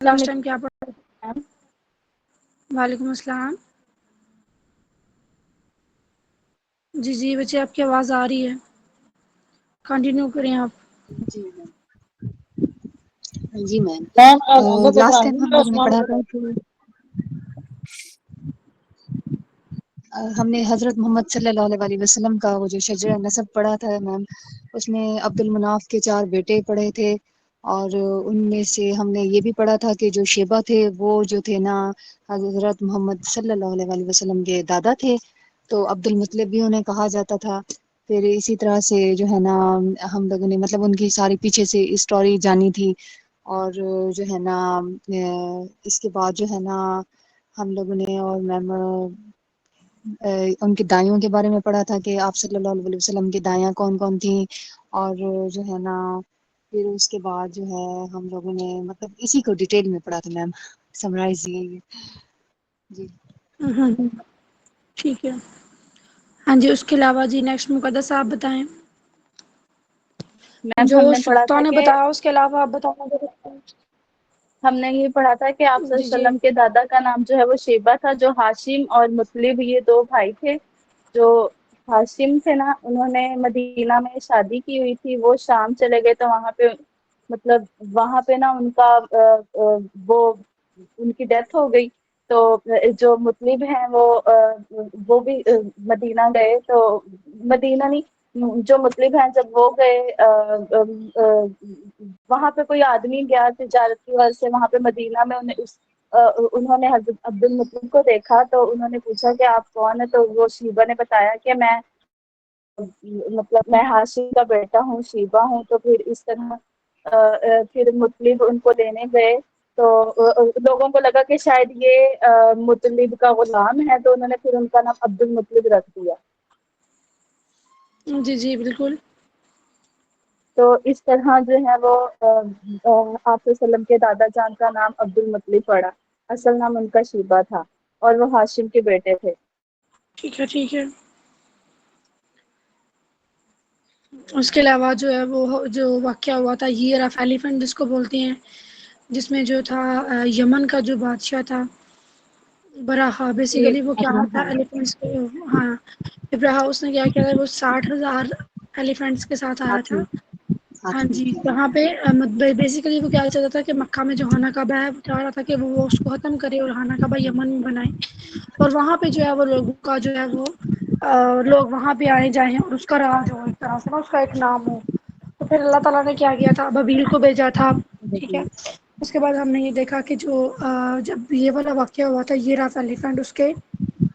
السلام اس ٹائم علیکم کیا پڑھا؟ میم۔ وعلیکم السلام۔ جی جی بچے آپ کی آواز آ رہی ہے، کنٹینیو کریں آپ۔ جی میم، جی میم، میم لاسٹ ٹائم ہم لوگوں نے پڑھا تھا کہ ہم نے حضرت محمد صلی اللہ علیہ وسلم کا وہ جو شجرہ نسب پڑھا تھا میم، اس میں عبد المناف کے 4 بیٹے پڑھے تھے، اور ان میں سے ہم نے یہ بھی پڑھا تھا کہ جو شیبہ تھے وہ جو تھے نا حضرت محمد صلی اللہ علیہ وسلم کے دادا تھے، تو عبد المطلب بھی انہیں کہا جاتا تھا۔ پھر اسی طرح سے جو ہے نا ہم لوگوں نے مطلب ان کی ساری پیچھے سے اسٹوری جانی تھی، اور جو ہے نا اس کے بعد جو ہے نا ہم لوگوں نے اور میم ان کی دائیوں کے بارے میں پڑھا تھا کہ آپ صلی اللہ علیہ وسلم کی دائیاں کون کون تھیں، اور جو ہے نا پھر اس کے بعد جو ہے ہم لوگوں نے مطلب اسی کو ڈیٹیل میں پڑھا تھا میم، سمرائز یہ جی۔ ہاں ٹھیک ہے، ہاں جی۔ اس کے علاوہ جی نیکسٹ مقدس آپ بتائیں، میم جو ہم نے پڑھا شفتا تھا نے کہ بتایا اس کے علاوہ آپ بتانا۔ ہم نے یہ پڑھا تھا کہ آپ صلی جی اللہ علیہ جی وسلم کے دادا کا نام جو ہے وہ شیبہ تھا، جو ہاشم اور مطلب یہ 2 بھائی تھے۔ جو ہاشم تھے نا، انہوں نے مدینہ میں شادی کی ہوئی تھی، وہ شام چلے گئے تو وہاں پہ مطلب وہاں پہ نا ان کا وہ ان کی ڈیتھ ہو گئی، تو جو مطلب ہیں وہ بھی مدینہ گئے، تو مدینہ نہیں، جو مطلب ہیں جب وہ گئے وہاں پہ کوئی آدمی گیا تجارت کی وجہ سے وہاں پہ مدینہ میں، انہوں نے حضرت عبد المطلب کو دیکھا تو انہوں نے پوچھا کہ آپ کون ہیں، تو وہ شیبہ نے بتایا کہ میں ہاشم کا بیٹا ہوں، شیبہ ہوں۔ تو پھر اس طرح پھر مطلب ان کو لینے گئے، تو لوگوں کو لگا کہ شاید یہ مطلب کا غلام ہے، تو انہوں نے پھر ان کا نام عبد المطلب رکھ دیا۔ جی جی بالکل۔ تو اس طرح جو ہے وہ آپ وسلم کے دادا جان کا نام عبد المطلب پڑا، اصل نام ان کا شیبہ تھا، اور وہ ہاشم کے بیٹے تھے۔ ٹھیک ہے ٹھیک ہے۔ اس کے علاوہ جو ہے وہ جو واقعہ ہوا تھا یہ آف ایلیفنٹ جس کو بولتے ہیں، جس میں جو تھا یمن کا جو بادشاہ تھا براہا، یہ بیسیکلی وہ کیا تھا ابراہم، ایلیفنٹس کو، ہاں ابراہا، اس نے کیا کیا تھا، وہ 60,000 ایلیفنٹس کے ساتھ آیا تھا۔ ہاتھی ہاں ہاتھی جی، تھے۔ وہاں پہ بیسیکلی وہ کیا چاہتا تھا کہ مکہ میں جو خانہ کعبہ ہے وہ چاہ رہا تھا کہ وہ اس کو ختم کرے اور خانہ کعبہ یمن میں بنائے، اور وہاں پہ جو ہے وہ لوگوں کا جو ہے وہ لوگ وہاں پہ آئے جائیں اور اس کا راج ہو، ایک طرح سے نا اس کا ایک نام ہو۔ تو پھر اللہ تعالیٰ نے کیا کیا تھا، ابابیل کو بھیجا تھا، ٹھیک ہے۔ اس کے بعد ہم نے یہ دیکھا کہ جو جب یہ والا واقعہ ہوا تھا یہ راف ایلیفنٹ، اس کے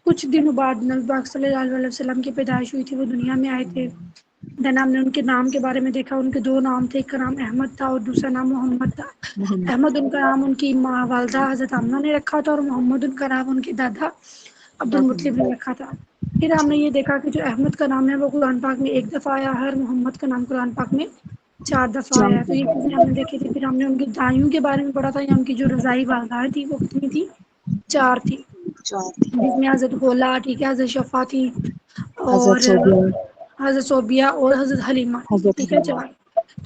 کچھ دنوں بعد نبی پاک صلی اللہ علیہ وسلم کی پیدائش ہوئی تھی، وہ دنیا میں آئے تھے۔ دین ہم نے ان کے نام کے بارے میں دیکھا، ان کے 2 نام تھے، ایک کا نام احمد تھا اور دوسرا نام محمد تھا۔ محمد احمد ان کا نام ان کی ماں والدہ حضرت آمنہ نے رکھا تھا، اور محمد ان کا نام ان کے دادا عبد المطلب نے رکھا تھا۔ پھر ہم نے یہ دیکھا کہ جو احمد کا نام ہے وہ قرآن پاک میں 1 دفعہ آیا ہے، اور محمد کا نام قرآن پاک میں 4 دفعہ آیا ہے۔ تو یہ چیزیں ہم نے دیکھی تھی۔ پھر ہم نے ان کی دائیوں کے بارے میں پڑھا تھا، یا ان کی جو رضائی والدہ تھی وہ کتنی تھی، 4 تھی، جوار تھی، جس میں حضرت خولا، ٹھیک ہے، حضرت شفا تھی، اور حضرت صوبیہ، حضرت صوبیہ اور حضرت حلیمہ تھی، حضرت ٹھیک ہے، حلیمہ۔ 4۔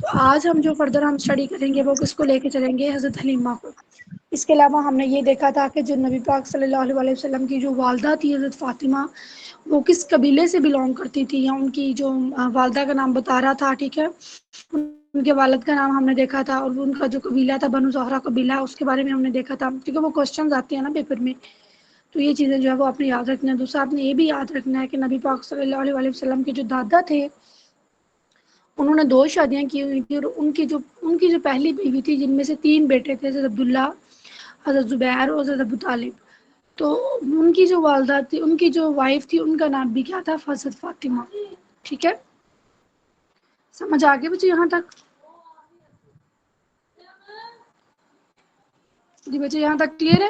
تو آج ہم جو فردر ہم اسٹڈی کریں گے وہ کس کو لے کے چلیں گے، حضرت حلیمہ کو۔ اس کے علاوہ ہم نے یہ دیکھا تھا کہ جو نبی پاک صلی اللہ علیہ وسلم کی جو والدہ تھی حضرت فاطمہ، وہ کس قبیلے سے بلونگ کرتی تھی، یا ان کی جو والدہ کا نام بتا رہا تھا، ٹھیک ہے، ان کے والد کا نام ہم نے دیکھا تھا، اور ان کا جو قبیلہ تھا بنو زہرہ قبیلہ، اس کے بارے میں ہم نے دیکھا تھا، کیونکہ وہ کوسچنز آتے ہیں نا پیپر میں، تو یہ چیزیں جو ہے وہ آپ نے یاد رکھنا ہے۔ دوسرا آپ نے یہ بھی یاد رکھنا ہے کہ نبی پاک صلی اللہ علیہ وسلم کے جو دادا تھے انہوں نے 2 شادیاں کی ہوئی تھی، اور ان کی جو پہلی بیوی تھی، جن میں سے 3 بیٹے تھے، حضرت عبداللہ، حضرت زبیر اور حضرت ابو طالب، تو ان کی جو والدہ تھی، ان کی جو وائف تھی، ان کا نام بھی کیا تھا، حضرت فاطمہ، ٹھیک ہے۔ سمجھ آگے بچے یہاں تک؟ جی بچے یہاں تک کلیئر ہے؟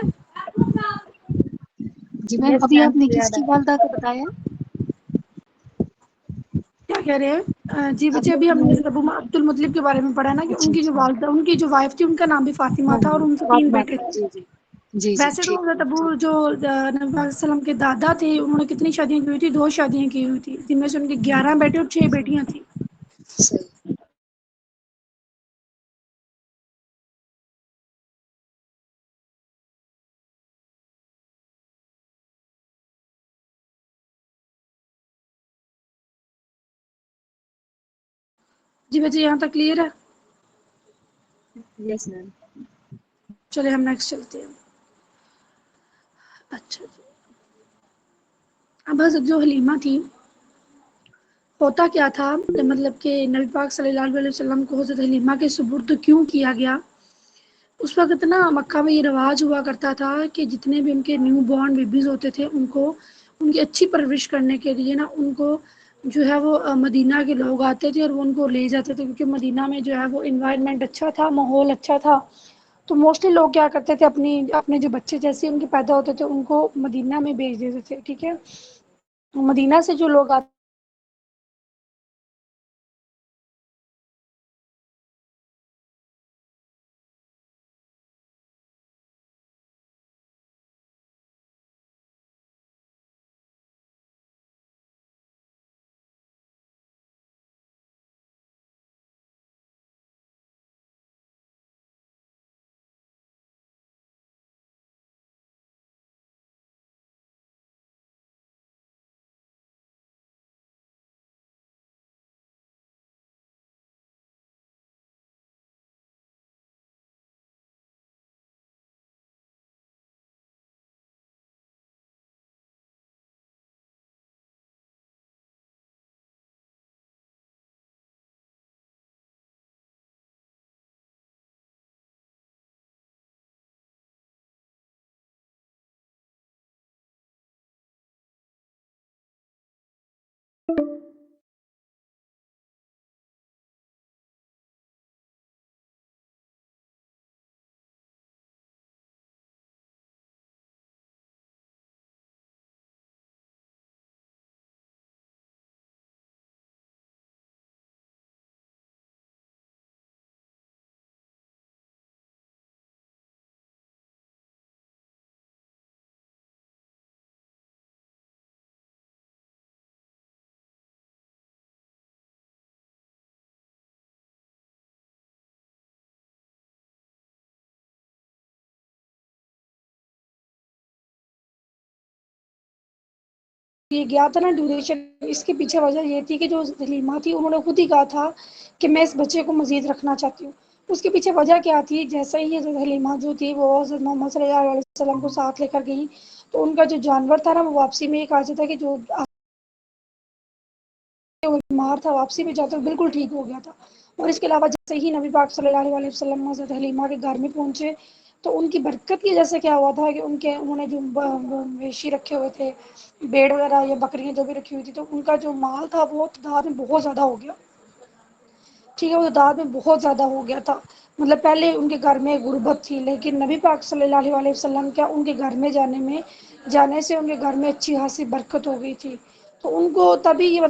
جی میم، یس ابھی میم آپ نے کس کلیئر کی ہے۔ والدہ کا بتایا؟ کیا کہہ رہے ہیں؟ جی بچے ابھی ہم نے ابھی ابو عبد المطلب کے بارے میں پڑھا نا، کہ اچھا ان کی جو اچھا، والدہ، ان کی جو وائف تھی، ان کا نام بھی فاطمہ ہاں تھا، اور ہاں، ان سے 3 فاطمہ بیٹے تھا، تھے۔ جی جی جی جی، ویسے تو ٹھیک حضرت ہے، ابو ٹھیک جو نبی صلی اللہ علیہ وسلم کے دادا تھے، انہوں نے کتنی شادیاں کی ہوئی تھی، 2 شادیاں کی ہوئی تھی، جن میں سے ان کے 11 بیٹے اور 6 بیٹیاں تھیں۔ صحیح۔ جی بچے یہاں تک کلیئر ہے؟ یس میم. چلے ہم نیکسٹ چلتے ہیں. اچھا جی. اب حضرت جو حلیمہ تھی، ہوتا کیا تھا، مطلب کہ نبی پاک صلی اللہ علیہ وسلم کو حضرت حلیمہ کے سپرد کیوں کیا گیا؟ اس وقت نا مکہ میں یہ رواج ہوا کرتا تھا کہ جتنے بھی ان کے نیو بورن بیبیز ہوتے تھے ان کو ان کی اچھی پرورش کرنے کے لیے نا ان کو جو ہے وہ مدینہ کے لوگ آتے تھے اور وہ ان کو لے جاتے تھے، کیونکہ مدینہ میں جو ہے وہ انوائرمنٹ اچھا تھا، ماحول اچھا تھا. تو موسٹلی لوگ کیا کرتے تھے، اپنے جو بچے جیسے ان کے پیدا ہوتے تھے ان کو مدینہ میں بھیج دیتے تھے. ٹھیک ہے. مدینہ سے جو لوگ آتے یہ گیا تھا نا ڈیوریشن، اس کے پیچھے وجہ یہ تھی کہ جو حلیمہ تھی انہوں نے خود ہی کہا تھا کہ میں اس بچے کو مزید رکھنا چاہتی ہوں. اس کے پیچھے وجہ کیا تھی، جیسے ہی حضرت حلیمہ جو تھی وہ حضرت محمد صلی اللہ علیہ وسلم کو ساتھ لے کر گئی تو ان کا جو جانور تھا نا وہ واپسی میں یہ کہا جاتا ہے کہ جو بیمار تھا واپسی میں جاتا بالکل ٹھیک ہو گیا تھا. اور اس کے علاوہ جیسے ہی نبی پاک صلی اللہ علیہ وسلم حضرت حلیمہ کے گھر میں پہنچے تو ان کی برکت کی وجہ سے کیا ہوا تھا کہ انہوں نے جو مویشی رکھے ہوئے تھے، بھیڑ وغیرہ یا بکریاں جو بھی رکھی ہوئی تھی، تو ان کا جو مال تھا وہ تعداد میں بہت زیادہ ہو گیا. ٹھیک ہے. وہ تعداد میں بہت زیادہ ہو گیا تھا. مطلب پہلے ان کے گھر میں غربت تھی، لیکن نبی پاک صلی اللہ علیہ وسلم کیا ان کے گھر میں جانے سے ان کے گھر میں اچھی خاصی برکت ہو گئی تھی. تو ان کو تبھی یہ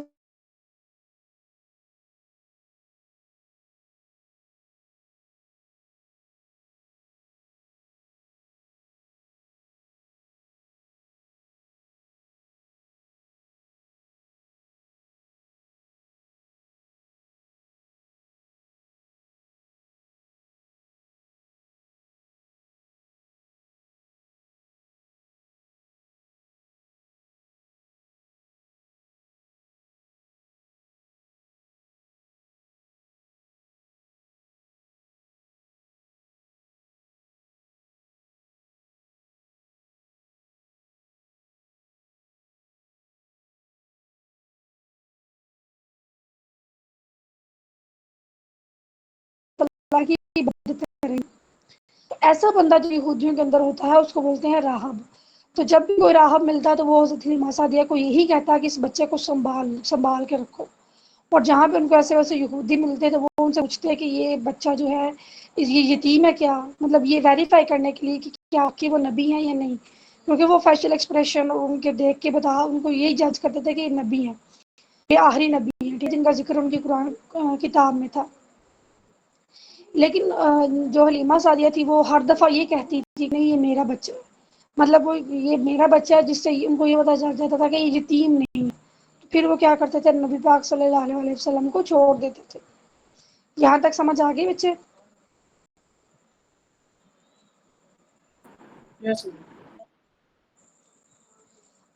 اللہ کی عبادت کریں. ایسا بندہ جو یہودیوں کے اندر ہوتا ہے اس کو بولتے ہیں راہب. تو جب بھی کوئی راہب ملتا ہے تو وہ حضرت حلیمہ سعدیہ کو یہی کہتا ہے کہ اس بچے کو سنبھال کے رکھو. اور جہاں پہ ان کو ایسے ویسے یہودی ملتے تو وہ ان سے پوچھتے ہیں کہ یہ بچہ جو ہے یہ یتیم ہے کیا، مطلب یہ ویریفائی کرنے کے لیے کہ کیا کہ وہ نبی ہیں یا نہیں، کیونکہ وہ فیشل ایکسپریشن اور ان کے دیکھ کے بتا ان کو یہی جج کرتے تھے کہ یہ نبی ہیں، یہ آخری نبی ہیں جن کا ذکر ان کی قرآن کتاب میں تھا. لیکن جو حلیمہ سعدیہ تھی وہ ہر دفعہ یہ کہتی تھی کہ نہیں یہ میرا بچہ ہے، مطلب وہ یہ میرا بچہ ہے، جس سے ان کو یہ پتا چل جاتا تھا کہ یہ یتیم نہیں. پھر وہ کیا کرتے تھے، نبی پاک صلی اللہ علیہ وسلم کو چھوڑ دیتے تھے. یہاں تک سمجھ آ گئی بچے؟ یس.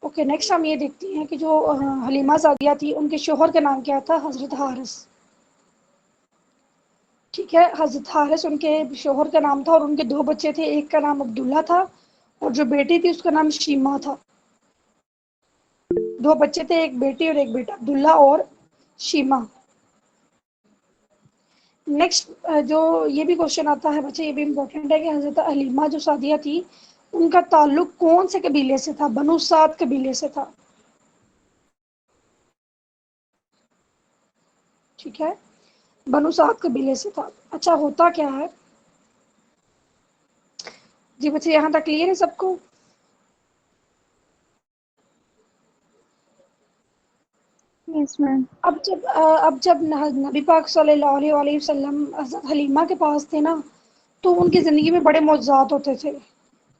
اوکے. نیکسٹ ہم یہ دیکھتے ہیں کہ جو حلیمہ سعدیہ تھی ان کے شوہر کا نام کیا تھا، حضرت حارث. ٹھیک ہے. حضرت حارث ان کے شوہر کا نام تھا اور ان کے 2 بچے تھے. ایک کا نام عبداللہ تھا اور جو بیٹی تھی اس کا نام شیما تھا. 2 بچے تھے, ایک بیٹی اور ایک بیٹا, عبداللہ اور شیما. نیکسٹ جو یہ بھی کوشچن آتا ہے بچے, یہ بھی امپورٹنٹ ہے کہ حضرت حلیمہ جو سعدیہ تھی ان کا تعلق کون سے قبیلے سے تھا؟ بنو سعد قبیلے سے تھا. ٹھیک ہے, بنو سعد قبیلے سے تھا. اچھا ہوتا کیا ہے جی بچے, یہاں تک کلیئر ہے سب کو؟ یس میم. اب جب نبی پاک صلی اللہ علیہ وسلم حضرت حلیمہ کے پاس تھے نا, تو ان کی زندگی میں بڑے معجزات ہوتے تھے.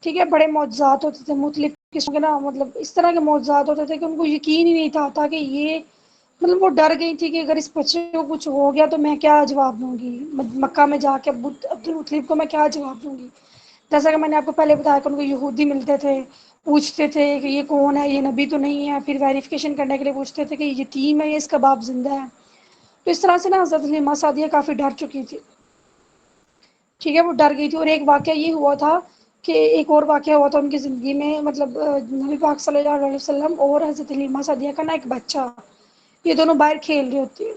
ٹھیک ہے, بڑے معجزات ہوتے تھے مختلف قسم کے نا, مطلب اس طرح کے معجزات ہوتے تھے کہ ان کو یقین ہی نہیں تھا کہ یہ, مطلب وہ ڈر گئی تھی کہ اگر اس بچے کو کچھ ہو گیا تو میں کیا جواب دوں گی مکہ میں جا کے, عبدالمطلب کو میں کیا جواب دوں گی. جیسا کہ میں نے آپ کو پہلے بتایا کہ ان کو یہودی ملتے تھے, پوچھتے تھے کہ یہ کون ہے, یہ نبی تو نہیں ہے, پھر ویریفیکیشن کرنے کے لیے پوچھتے تھے کہ یہ یتیم ہے, یہ اس کا باپ زندہ ہے. تو اس طرح سے نا حضرت حلیمہ سعدیہ کافی ڈر چکی تھی. ٹھیک ہے, وہ ڈر گئی تھی. اور ایک واقعہ یہ ہوا تھا کہ ایک اور واقعہ ہوا تھا ان کی زندگی میں, مطلب نبی پاک صلی اللہ علیہ وسلم اور حضرت حلیمہ سعدیہ کا نا ایک بچہ, یہ دونوں باہر کھیل رہے ہوتے ہیں.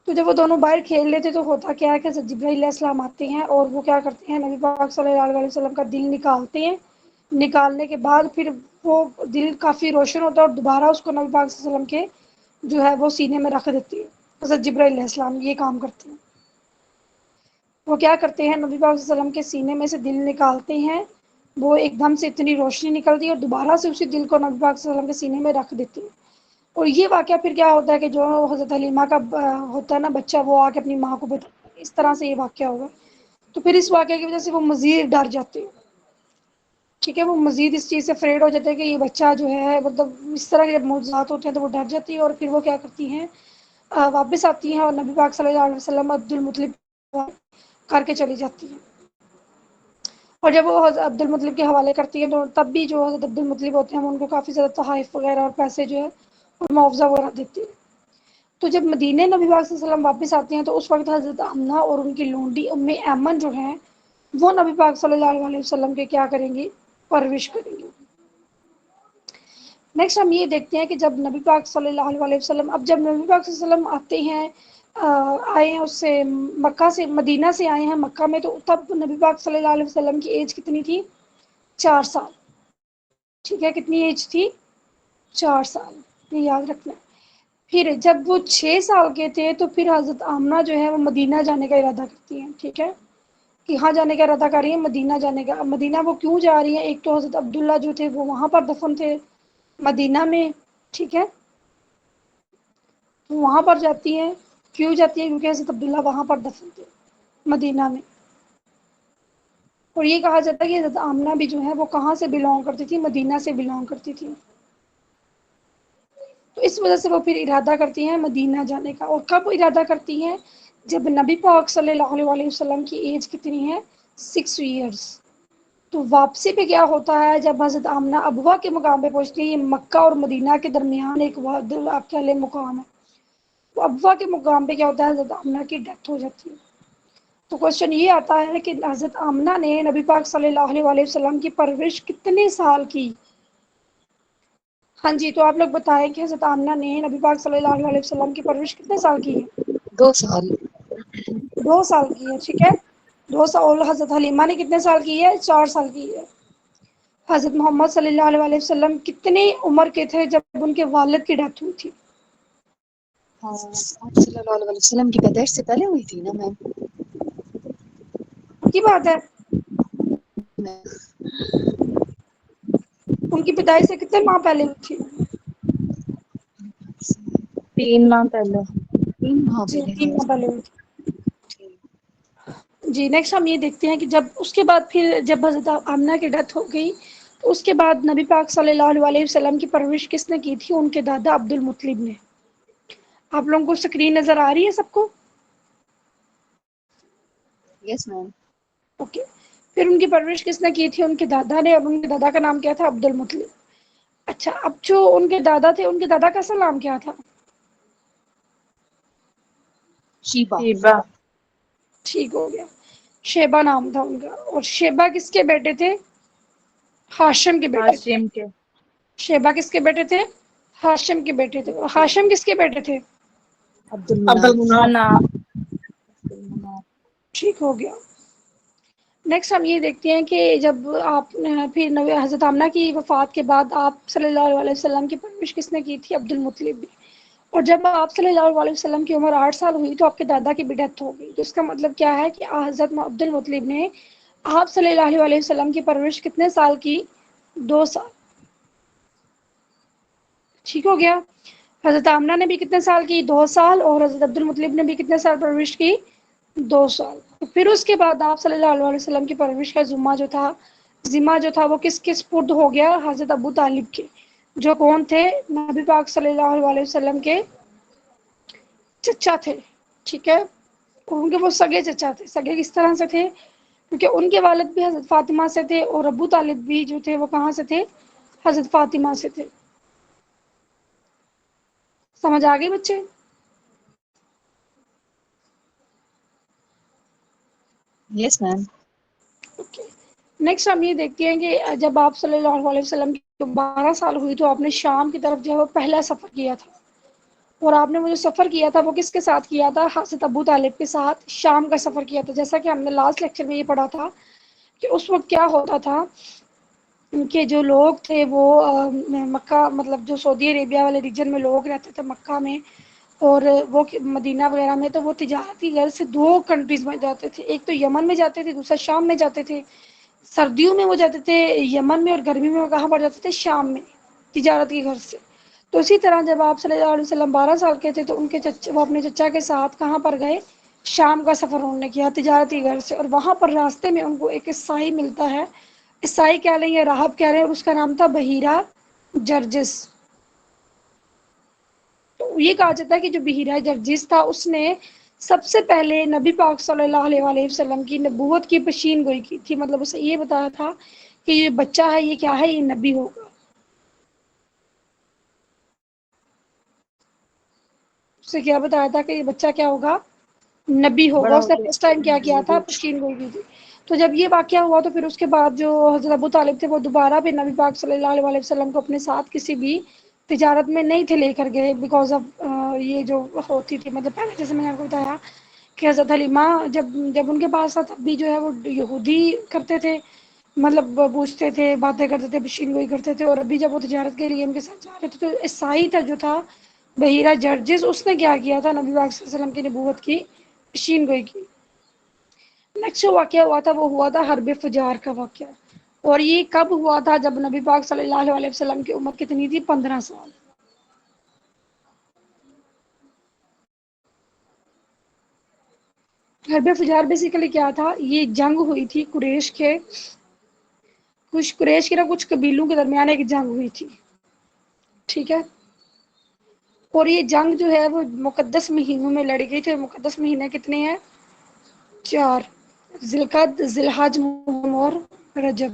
تو جب وہ دونوں باہر کھیل لیتے تو ہوتا کیا ہے کہ جبرائیل علیہ السلام آتے ہیں اور وہ کیا کرتے ہیں, نبی پاک صلی اللہ علیہ وسلم کا دل نکالتے ہیں. نکالنے کے بعد پھر وہ دل کافی روشن ہوتا ہے اور دوبارہ اس کو نبی پاک صلی اللہ علیہ وسلم کے جو ہے وہ سینے میں رکھ دیتی ہے. حضرت جبرائیل علیہ السلام یہ کام کرتے ہیں. وہ کیا کرتے ہیں, نبی پاک صلی اللہ علیہ وسلم کے سینے میں سے دل نکالتے ہیں, وہ ایک دم سے اتنی روشنی نکلتی ہے اور دوبارہ سے اسی دل کو نبی پاک صلی اللہ علیہ وسلم کے سینے میں رکھ دیتی ہے. اور یہ واقعہ پھر کیا ہوتا ہے کہ جو حضرت حلیمہ کا ہوتا ہے نا بچہ, وہ آ کے اپنی ماں کو بتا, اس طرح سے یہ واقعہ ہوگا. تو پھر اس واقعے کی وجہ سے وہ مزید ڈر جاتے ہیں. ٹھیک ہے, وہ مزید اس چیز سے افریڈ ہو جاتے ہیں کہ یہ بچہ جو ہے, مطلب اس طرح کے جب معجزات ہوتے ہیں تو وہ ڈر جاتی ہے. اور پھر وہ کیا کرتی ہیں, واپس آتی ہیں اور نبی پاک صلی اللہ علیہ وسلم عبدالمطلب کر کے چلی جاتی ہیں. اور جب وہ حضرت عبدالمطلب کے حوالے کرتی ہیں تو تب بھی جو حضرت عبدالمطلب ہوتے ہیں ان کو کافی زیادہ تحائف وغیرہ اور پیسے جو ہے اور معاوضہ وغیرہ دیتے ہیں. تو جب مدینے نبی پاک صلی اللہ علیہ وسلم واپس آتے ہیں تو اس وقت حضرت آمنہ اور ان کی لونڈی ام ایمن جو ہیں وہ نبی پاک صلی اللہ علیہ وسلم کے کیا کریں گی, پرورش کریں گی. نیکسٹ ہم یہ دیکھتے ہیں کہ جب نبی پاک صلی اللہ علیہ وسلم, اب جب نبی پاک صلی اللہ علیہ وسلم آتے ہیں, آئے ہیں اس سے مکہ سے, مدینہ سے آئے ہیں مکہ میں, تو تب نبی پاک صلی اللہ علیہ وسلم کی ایج کتنی تھی؟ 4 سال. ٹھیک ہے, کتنی ایج تھی؟ 4 سال, یہ یاد رکھنا. پھر جب وہ 6 سال کے تھے تو پھر حضرت آمنہ جو ہے وہ مدینہ جانے کا ارادہ کرتی ہیں. ٹھیک ہے, کہاں جانے کا ارادہ کر رہی ہیں؟ مدینہ جانے کا. مدینہ وہ کیوں جا رہی ہیں؟ ایک تو حضرت عبداللہ جو تھے وہ وہاں پر دفن تھے مدینہ میں. ٹھیک ہے, وہاں پر جاتی ہیں. کیوں جاتی ہیں؟ کیونکہ حضرت عبداللہ وہاں پر دفن تھے مدینہ میں. اور یہ کہا جاتا ہے کہ حضرت آمنہ بھی جو ہے وہ کہاں سے بلونگ کرتی تھی؟ مدینہ سے بلونگ کرتی تھی. تو اس وجہ سے وہ پھر ارادہ کرتی ہیں مدینہ جانے کا. اور کب ارادہ کرتی ہیں؟ جب نبی پاک صلی اللہ علیہ وسلم کی ایج کتنی ہے؟ 6 ایئرس. تو واپسی پہ کیا ہوتا ہے, جب حضرت آمنہ ابوا کے مقام پہ پہنچتی ہے, یہ مکہ اور مدینہ کے درمیان ایک آپ کے لیے مقام ہے, تو ابوا کے مقام پہ کیا ہوتا ہے, حضرت آمنہ کی ڈیتھ ہو جاتی ہے. تو کوشچن یہ آتا ہے کہ حضرت آمنہ نے نبی پاک صلی اللہ علیہ وسلم کی پرورش کتنے سال کی؟ ہاں جی, تو آپ لوگ بتائیں کہ حضرت آمنہ نے نبی پاک صلی اللہ علیہ وسلم کی پرورش کتنے سال کی ہے؟ 2 سال. 2 سال کی ہے. ٹھیک ہے, 2 سال. حضرت حلیمہ نے کتنے سال کی ہے؟ 4 سال کی ہے. حضرت محمد صلی اللہ علیہ وسلم کتنی عمر کے تھے جب ان کے والد کی ڈیتھ ہوئی تھی؟ ہاں, آپ صلی اللہ علیہ وسلم کی پیدائش سے پہلے ہوئی تھی نا میم. کی بات ہے, ان کی پیدائش سے کتنے ماہ پہلے ہوئی تھی؟ 3 ماہ پہلے. 3 ماہ جی, پہلے. 3 ماہ پہلے ہوئی تھی. جی, نیکسٹ ہم یہ دیکھتے ہیں کہ جب اس کے بعد پھر جب حضرت آمنہ کی ڈیتھ ہو گئی تو اس کے بعد نبی پاک صلی اللہ علیہ وسلم کی پرورش کس نے کی تھی؟ ان کے دادا عبدالمطلب نے. آپ لوگوں کو اسکرین نظر آ رہی ہے سب کو؟ یس میم. اوکے. پھر ان کی پرورش کس نے کی تھی؟ ان کے دادا نے, اور ان کے دادا کا نام کیا تھا؟ عبدالمطلب. اچھا, اب جو ان کے دادا تھے, ان کے دادا کا اصل نام کیا تھا؟ شیبہ. شیبہ. ٹھیک ہو گیا، شیبہ نام تھا ان کا. اور شیبہ کس کے بیٹے تھے؟ ہاشم کے بیٹے تھے. ہاشم کے. شیبہ کس کے بیٹے تھے؟ ہاشم کے بیٹے تھے. ہاشم کس کے بیٹے تھے؟ عبد عبد المناف. المناف. مناف. ٹھیک ہو گیا. نیکسٹ ہم یہ دیکھتے ہیں کہ جب آپ پھر حضرت آمنہ کی وفات کے بعد آپ صلی اللہ علیہ وسلم کی پرورش کس نے کی تھی؟ عبد المطلب بھی. اور جب آپ صلی اللہ علیہ وسلم کی عمر 8 سال ہوئی تو آپ کے دادا کی بھی ڈیتھ ہو گئی. تو اس کا مطلب کیا ہے کہ حضرت عبد المطلب نے آپ صلی اللہ علیہ وسلم کی پرورش کتنے سال کی؟ 2 سال. ٹھیک ہو گیا. حضرت آمنہ نے بھی کتنے سال کی؟ 2 سال. اور حضرت عبد المطلب نے بھی کتنے سال پرورش کی؟ 2 سال. پھر اس کے بعد آپ صلی اللہ علیہ وسلم کی پرورش کا ذمہ جو تھا وہ کس کس سپرد ہو گیا؟ حضرت ابو طالب کے، جو کون تھے؟ نبی پاک صلی اللہ علیہ وسلم کے چچا تھے. ٹھیک ہے، ان کے وہ سگے چچا تھے. سگے کس طرح سے تھے؟ کیونکہ ان کے والد بھی حضرت فاطمہ سے تھے اور ابو طالب بھی جو تھے وہ کہاں سے تھے؟ حضرت فاطمہ سے تھے. سمجھ آ گئی بچے؟ یس میم. اوکے. نیکسٹ ہم یہ دیکھتے ہیں کہ جب آپ صلی اللہ علیہ وسلم کی 12 سال ہوئی تو آپ نے شام کی طرف جو ہے وہ پہلا سفر کیا تھا. اور آپ نے وہ جو سفر کیا تھا وہ کس کے ساتھ کیا تھا؟ حضرت ابو طالب کے ساتھ شام کا سفر کیا تھا. جیسا کہ ہم نے لاسٹ لیکچر میں یہ پڑھا تھا کہ اس وقت کیا ہوتا تھا کہ جو لوگ تھے وہ مکہ، مطلب جو سعودی عربیہ والے ریجن میں لوگ رہتے تھے مکہ میں اور وہ مدینہ وغیرہ میں، تو وہ تجارتی غرض سے 2 کنٹریز میں جاتے تھے. ایک تو یمن میں جاتے تھے، دوسرا شام میں جاتے تھے. سردیوں میں وہ جاتے تھے یمن میں اور گرمی میں وہ کہاں پر جاتے تھے؟ شام میں، تجارت کی غرض سے. تو اسی طرح جب آپ صلی اللہ علیہ وسلم 12 سال کے تھے تو ان کے وہ اپنے چچا کے ساتھ کہاں پر گئے؟ شام کا سفر انہوں نے کیا تجارتی غرض سے. اور وہاں پر راستے میں ان کو ایک عیسائی ملتا ہے. عیسائی کہہ لیں یا راہب کہہ رہے ہیں، اور اس کا نام تھا بحیرہ جرجس. تو یہ کہا جاتا ہے کہ جو بحیرہ جرجس تھا اس نے سب سے پہلے نبی پاک صلی اللہ علیہ وسلم کی نبوت کی پیشین گوئی کی تھی. مطلب اسے یہ بتایا تھا کہ یہ بچہ ہے، یہ کیا ہے؟ یہ نبی ہوگا. اسے کیا بتایا تھا کہ یہ بچہ کیا ہوگا؟ نبی ہوگا. بڑا اس ہو نے کے فرسٹ ٹائم کیا تھا؟ نبی. پیشین گوئی کی تھی. تو جب یہ واقعہ ہوا تو پھر اس کے بعد جو حضرت ابو طالب تھے وہ دوبارہ پھر نبی پاک صلی اللہ علیہ وسلم کو اپنے ساتھ کسی بھی تجارت میں نہیں تھے لے کر گئے، بیکاز آف یہ جو ہوتی تھی، مطلب پہلے جیسے میں نے آپ کو بتایا کہ حضرت حلیمہ جب ان کے پاس تھا تب بھی جو ہے وہ یہودی کرتے تھے، مطلب پوچھتے تھے، باتیں کرتے تھے، پیشین گوئی کرتے تھے. اور ابھی جب وہ تجارت کے لیے ان کے ساتھ جا رہے تھے تو عیسائی تھا جو تھا بحیرہ جرجس، اس نے کیا کیا تھا؟ نبی پاک صلی اللہ علیہ وسلم کی نبوت کی پیشین گوئی کی. نیکسٹ جو واقعہ ہوا تھا وہ ہوا تھا حرب فجار کا واقعہ. اور یہ کب ہوا تھا؟ جب نبی پاک صلی اللہ علیہ وسلم کی عمر کتنی تھی؟ 15 سال. حرب فجار بیسیکلی کیا تھا؟ یہ جنگ ہوئی تھی قریش کے کچھ قبیلوں کے درمیان ایک جنگ ہوئی تھی. ٹھیک ہے، اور یہ جنگ جو ہے وہ مقدس مہینوں میں لڑی گئی تھی. اور مقدس مہینے کتنے ہیں؟ 4: ذی القعدہ، ذی الحج، محرم اور رجب.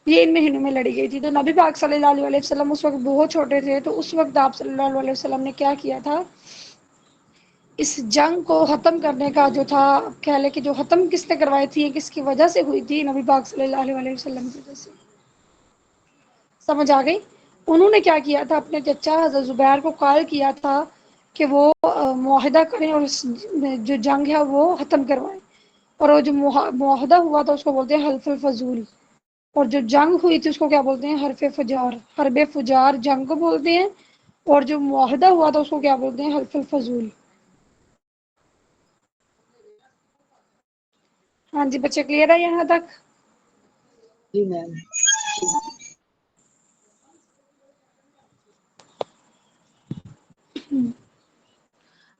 یہ ان مہینوں میں لڑی گئی تھی. تو نبی پاک صلی اللہ علیہ وسلم اس وقت بہت چھوٹے تھے. تو اس وقت آپ صلی اللہ علیہ وسلم نے کیا کیا تھا؟ اس جنگ کو ختم کرنے کا جو تھا، کہہ لے کہ جو ختم کس نے کروائی تھی، کس کی وجہ سے ہوئی تھی؟ نبی پاک صلی اللہ علیہ وسلم کی وجہ سے. سمجھ آ گئی؟ انہوں نے کیا کیا تھا؟ اپنے چچا حضرت زبیر کو قائل کیا تھا کہ وہ معاہدہ کریں اور اس جو جنگ ہے وہ ختم کروائیں. اور وہ جو معاہدہ ہوا تھا اس کو بولتے ہیں حلف الفضول. اور جو جنگ ہوئی تھی اس کو کیا بولتے ہیں؟ حرب فجار. حرب فجار جنگ کو بولتے ہیں، اور جو معاہدہ ہوا تھا اس کو کیا بولتے ہیں؟ حلف الفضول. ہاں جی بچے، کلیئر ہے یہاں تک؟ جی میم.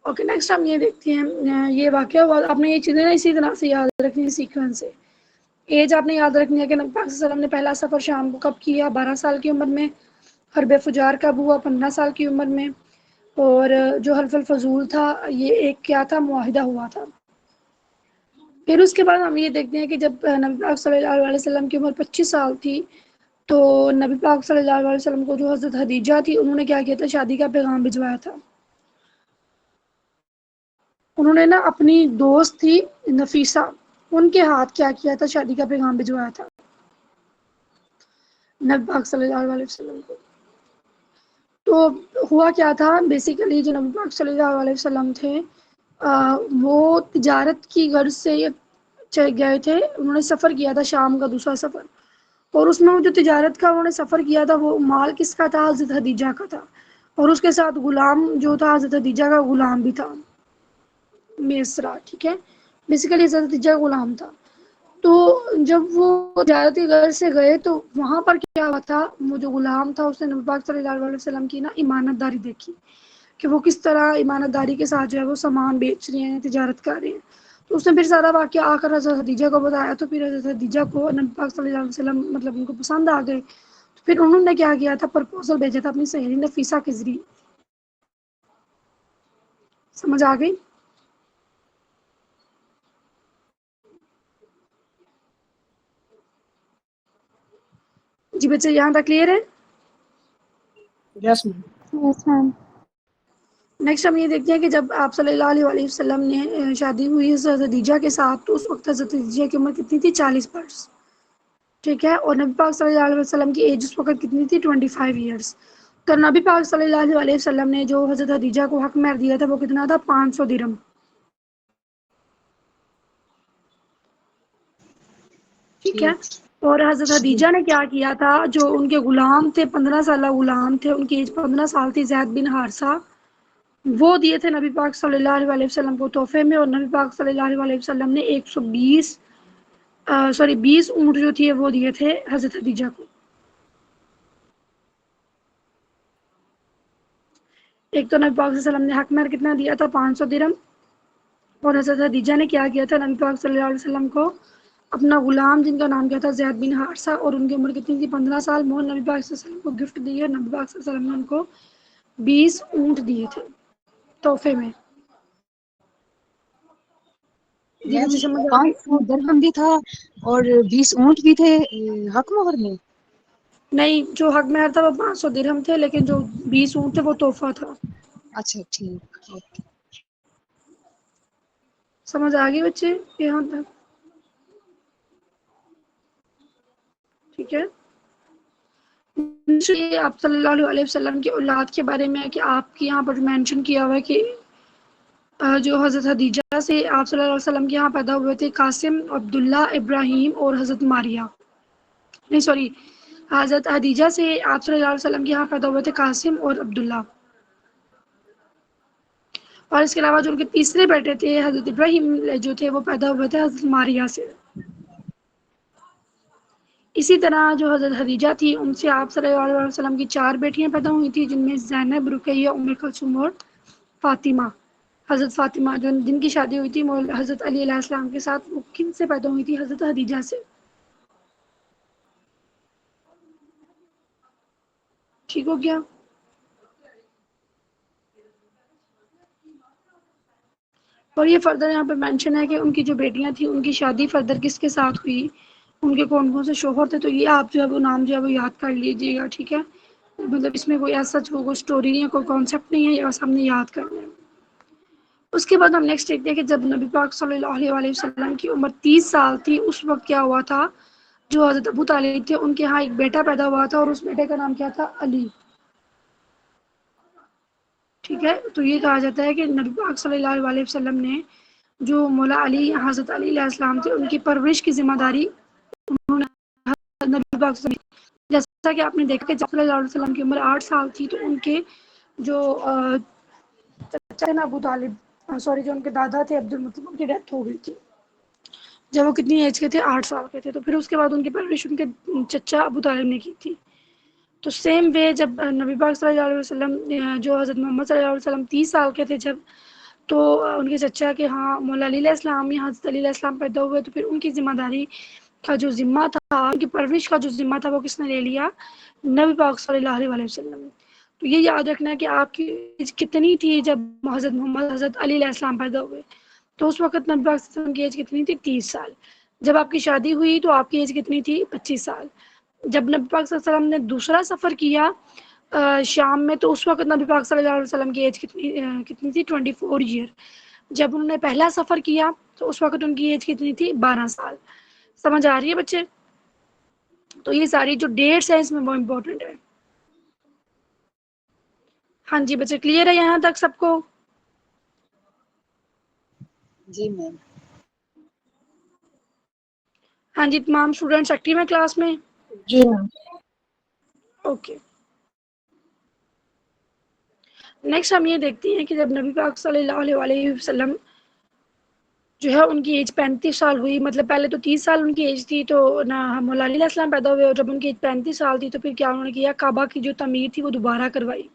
اوکے. نیکسٹ ہم یہ دیکھتے ہیں یہ واقعہ ہوا. آپ نے یہ چیزیں نا اسی طرح سے یاد رکھنی ہے سیکوینس سے. ایج آپ نے یاد رکھنی ہے کہ نبی پاک صلی اللہ علیہ وسلم نے پہلا سفر شام کو کب کیا؟ 12 سال کی عمر میں. حرب فجار کب ہوا؟ 15 سال کی عمر میں. اور جو حلف الفضول تھا یہ ایک کیا تھا؟ معاہدہ ہوا تھا. پھر اس کے بعد ہم یہ دیکھتے ہیں کہ جب نبی پاک صلی اللہ علیہ وسلم کی عمر 25 سال تھی تو نبی پاک صلی اللہ علیہ وسلم کو جو حضرت خدیجہ تھی انہوں نے کیا کیا تھا؟ شادی کا پیغام بھجوایا تھا. انہوں نے نا اپنی دوست تھی نفیسہ، ان کے ہاتھ کیا کیا تھا، شادی کا پیغام بھجوایا تھا نبی پاک صلی اللہ علیہ وسلم کو. تو ہوا کیا تھا بیسیکلی، جو نبی پاک صلی اللہ علیہ وسلم تھے وہ تجارت کی غرض سے گئے تھے. انہوں نے سفر کیا تھا، شام کا دوسرا سفر، اور اس میں وہ جو تجارت کا انہوں نے سفر کیا تھا وہ مال کس کا تھا؟ حضرت خدیجہ کا تھا، اور اس کے ساتھ غلام جو تھا حضرت خدیجہ کا غلام بھی تھا میسرا. ٹھیک ہے، بیسیکلی حضرت خدیجہ کا غلام تھا. تو جب وہ تجارتی غرض سے گئے تو وہاں پر کیا ہوا تھا، وہ جو غلام تھا اس نے نبی پاک صلی اللہ علیہ وسلم کی نا ایمانت داری دیکھی کہ وہ کس طرح ایمانت داری کے ساتھ جو ہے وہ سامان بیچ رہے ہیں، تجارت کر رہے ہیں. تو اس نے پھر سارا واقعہ آ کر حضرت خدیجہ کو بتایا. تو پھر حضرت خدیجہ کو نبی پاک صلی اللہ علیہ وسلم مطلب ان کو پسند آ گئے. تو پھر انہوں نے کیا کیا تھا، پرپوزل بھیجا تھا اپنی سہیلی نفیسہ کے ذریعے. سمجھ آ گئی؟ جی بچے یہاں تک کلیئر ہے؟ یس میم. یس میم. نیکسٹ ہم یہ دیکھتے ہیں کہ جب آپ صلی اللہ علیہ وسلم نے شادی ہوئی حضرت خدیجہ کے ساتھ تو اس وقت حضرت خدیجہ کی عمر کتنی تھی؟ 40 برس. ٹھیک ہے، اور نبی پاک صلی اللہ علیہ وسلم کی ایج اس وقت کتنی تھی؟ 25 ایئرس. تو نبی پاک صلی اللہ علیہ وسلم نے جو حضرت خدیجہ کو حق مہر دیا تھا وہ کتنا تھا؟ 500 درہم. ٹھیک ہے، اور حضرت خدیجہ نے کیا کیا تھا، جو ان کے غلام تھے 15 سالہ غلام تھے، ان کی ایج 15 سال تھی، زید بن حارثہ، وہ دیے تھے نبی پاک صلی اللہ علیہ وسلم کو تحفے میں. اور نبی پاک صلی اللہ علیہ وسلم نے 20 اونٹ جو تھے وہ دیے تھے حضرت خدیجہ کو. ایک تو نبی پاک صلی اللہ علیہ وسلم نے حق مہر کتنا دیا تھا؟ 500 درہم. اور حضرت خدیجہ نے کیا کیا تھا، نبی پاک صلی اللہ علیہ وسلم کو اپنا غلام جن کا نام کیا تھا؟ زید بن حارثہ، اور ان کی عمر کتنی تھی؟ 15 سال. مہر نبی پاک صلی اللہ علیہ وسلم کو گفٹ دی ہے. نبی پاک صلی اللہ علیہ وسلم نے ان کو 20 اونٹ دیے تھے تحفے میں. جی میم بچے سمجھ آ گئی؟ 500 درہم بھی تھا اور 20 اونٹ بھی تھے حق مہر میں. نہیں، جو حق مہر تھا وہ 500 درہم تھے، لیکن جو 20 اونٹ تھے وہ تحفہ تھا. اچھا ٹھیک، اوکے. سمجھ آ گئی بچے یہاں تک؟ ٹھیک ہے. آپ صلی اللہ علیہ وسلم کی اولاد کے بارے میں ہے کہ آپ کے یہاں پر مینشن کیا ہوا ہے کہ جو حضرت خدیجہ سے آپ صلی اللہ علیہ وسلم کے یہاں پیدا ہوئے تھے قاسم، عبداللہ، ابراہیم اور حضرت ماریہ. نہیں سوری، حضرت خدیجہ سے آپ صلی اللہ علیہ وسلم کے یہاں پیدا ہوئے تھے قاسم اور عبداللہ. اور اس کے علاوہ جو ان کے تیسرے بیٹے تھے حضرت ابراہیم جو تھے وہ پیدا ہوئے تھے حضرت ماریہ سے. اسی طرح جو حضرت خدیجہ تھی ان سے آپ صلی اللہ علیہ وسلم کی 4 بیٹیاں پیدا ہوئی تھیں، جن میں زینب، رقیہ، ام کلثوم اور فاطمہ. حضرت فاطمہ جن کی شادی ہوئی تھی حضرت علی علیہ السلام کے ساتھ، وہ کن سے پیدا ہوئی تھی؟ حضرت خدیجہ سے. ٹھیک ہو گیا؟ اور یہ فردر یہاں پہ مینشن ہے کہ ان کی جو بیٹیاں تھیں ان کی شادی فردر کس کے ساتھ ہوئی، ان کے کون کون سے شوہر تھے. تو یہ آپ جو ہے وہ نام جو ہے وہ یاد کر لیجیے گا. ٹھیک ہے، مطلب اس میں کوئی ایسا کوئی اسٹوری نہیں ہے، کوئی کانسیپٹ نہیں ہے، یہ بس ہم نے یاد کرنا ہے. اس کے بعد ہم نیکسٹ دیکھتے ہیں کہ جب نبی پاک صلی اللہ علیہ وسلم کی عمر 30 سال تھی اس وقت کیا ہوا تھا، جو حضرت ابو طالب تھے ان کے ہاں ایک بیٹا پیدا ہوا تھا، اور اس بیٹے کا نام کیا تھا؟ علی. ٹھیک ہے، تو یہ کہا جاتا ہے کہ نبی پاک صلی اللہ علیہ وسلم نے جو مولا علی حضرت علی علیہ السلام تھے ان کی پرورش کی ذمہ داری انہوں نے نبی پاک صلی، جیسا کہ آپ نے دیکھا کہ جب صلی اللہ علیہ وسلم کی عمر 8 سال تھی تو ان کے جو چچا نا ابو طالب جو ان کے دادا تھے عبد المطلب، ان کی ڈیتھ ہو گئی تھی جب وہ کتنی ایج کے تھے؟ 8 سال کے تھے. تو پھر اس کے بعد ان کی پرورش ان کے چچا ابو طالب نے کی تھی. تو سیم وے جب نبی پاک صلی اللہ علیہ وسلم جو حضرت محمد صلی اللہ علیہ وسلم 30 سال کے تھے جب، تو ان کے چچا کے ہاں مولا علی علیہ السلام یا حضرت علی علیہ السلام پیدا ہوئے. تو پھر ان کی ذمہ داری کا جو ذمہ تھا، ان کی پرورش کا جو ذمہ تھا وہ کس نے لے لیا؟ نبی پاک صلی اللہ علیہ وسلم. تو یہ یاد رکھنا ہے کہ آپ کی ایج کتنی تھی جب حضرت محمد حضرت علی علیہ السلام پیدا ہوئے؟ تو اس وقت نبی پاک صلی اللہ علیہ وسلم کی ایج کتنی تھی؟ 30 سال. جب آپ کی شادی ہوئی تو آپ کی ایج کتنی تھی؟ 25 سال. جب نبی پاک صلی اللہ علیہ وسلم نے دوسرا سفر کیا شام میں، تو اس وقت نبی پاک صلی اللہ علیہ وسلم کی ایج کتنی تھی؟ 24 ایئر. جب انہوں نے پہلا سفر کیا تو اس وقت ان کی ایج کتنی تھی؟ 12 سال. سمجھ آ رہی ہے بچے؟ تو یہ ساری جو ڈیٹس ہیں اس میں وہ امپورٹنٹ ہے. ہاں جی بچے کلیئر ہے یہاں تک سب کو؟ جی میم. ہاں جی تمام اسٹوڈینٹس ایکٹیو ہیں کلاس میں؟ جی میم. اوکے. نیکسٹ ہم یہ دیکھتے ہیں کہ جب نبی پاک صلی اللہ علیہ وسلم جو ہے ان کی ایج 35 سال ہوئی، مطلب پہلے تو 30 سال ان کی ایج تھی تو نہ مولا علیہ السلام پیدا ہوئے، اور جب ان کی ایج 35 سال تھی تو پھر کیا انہوں نے کیا، کعبہ کی جو تعمیر تھی وہ دوبارہ کروائی.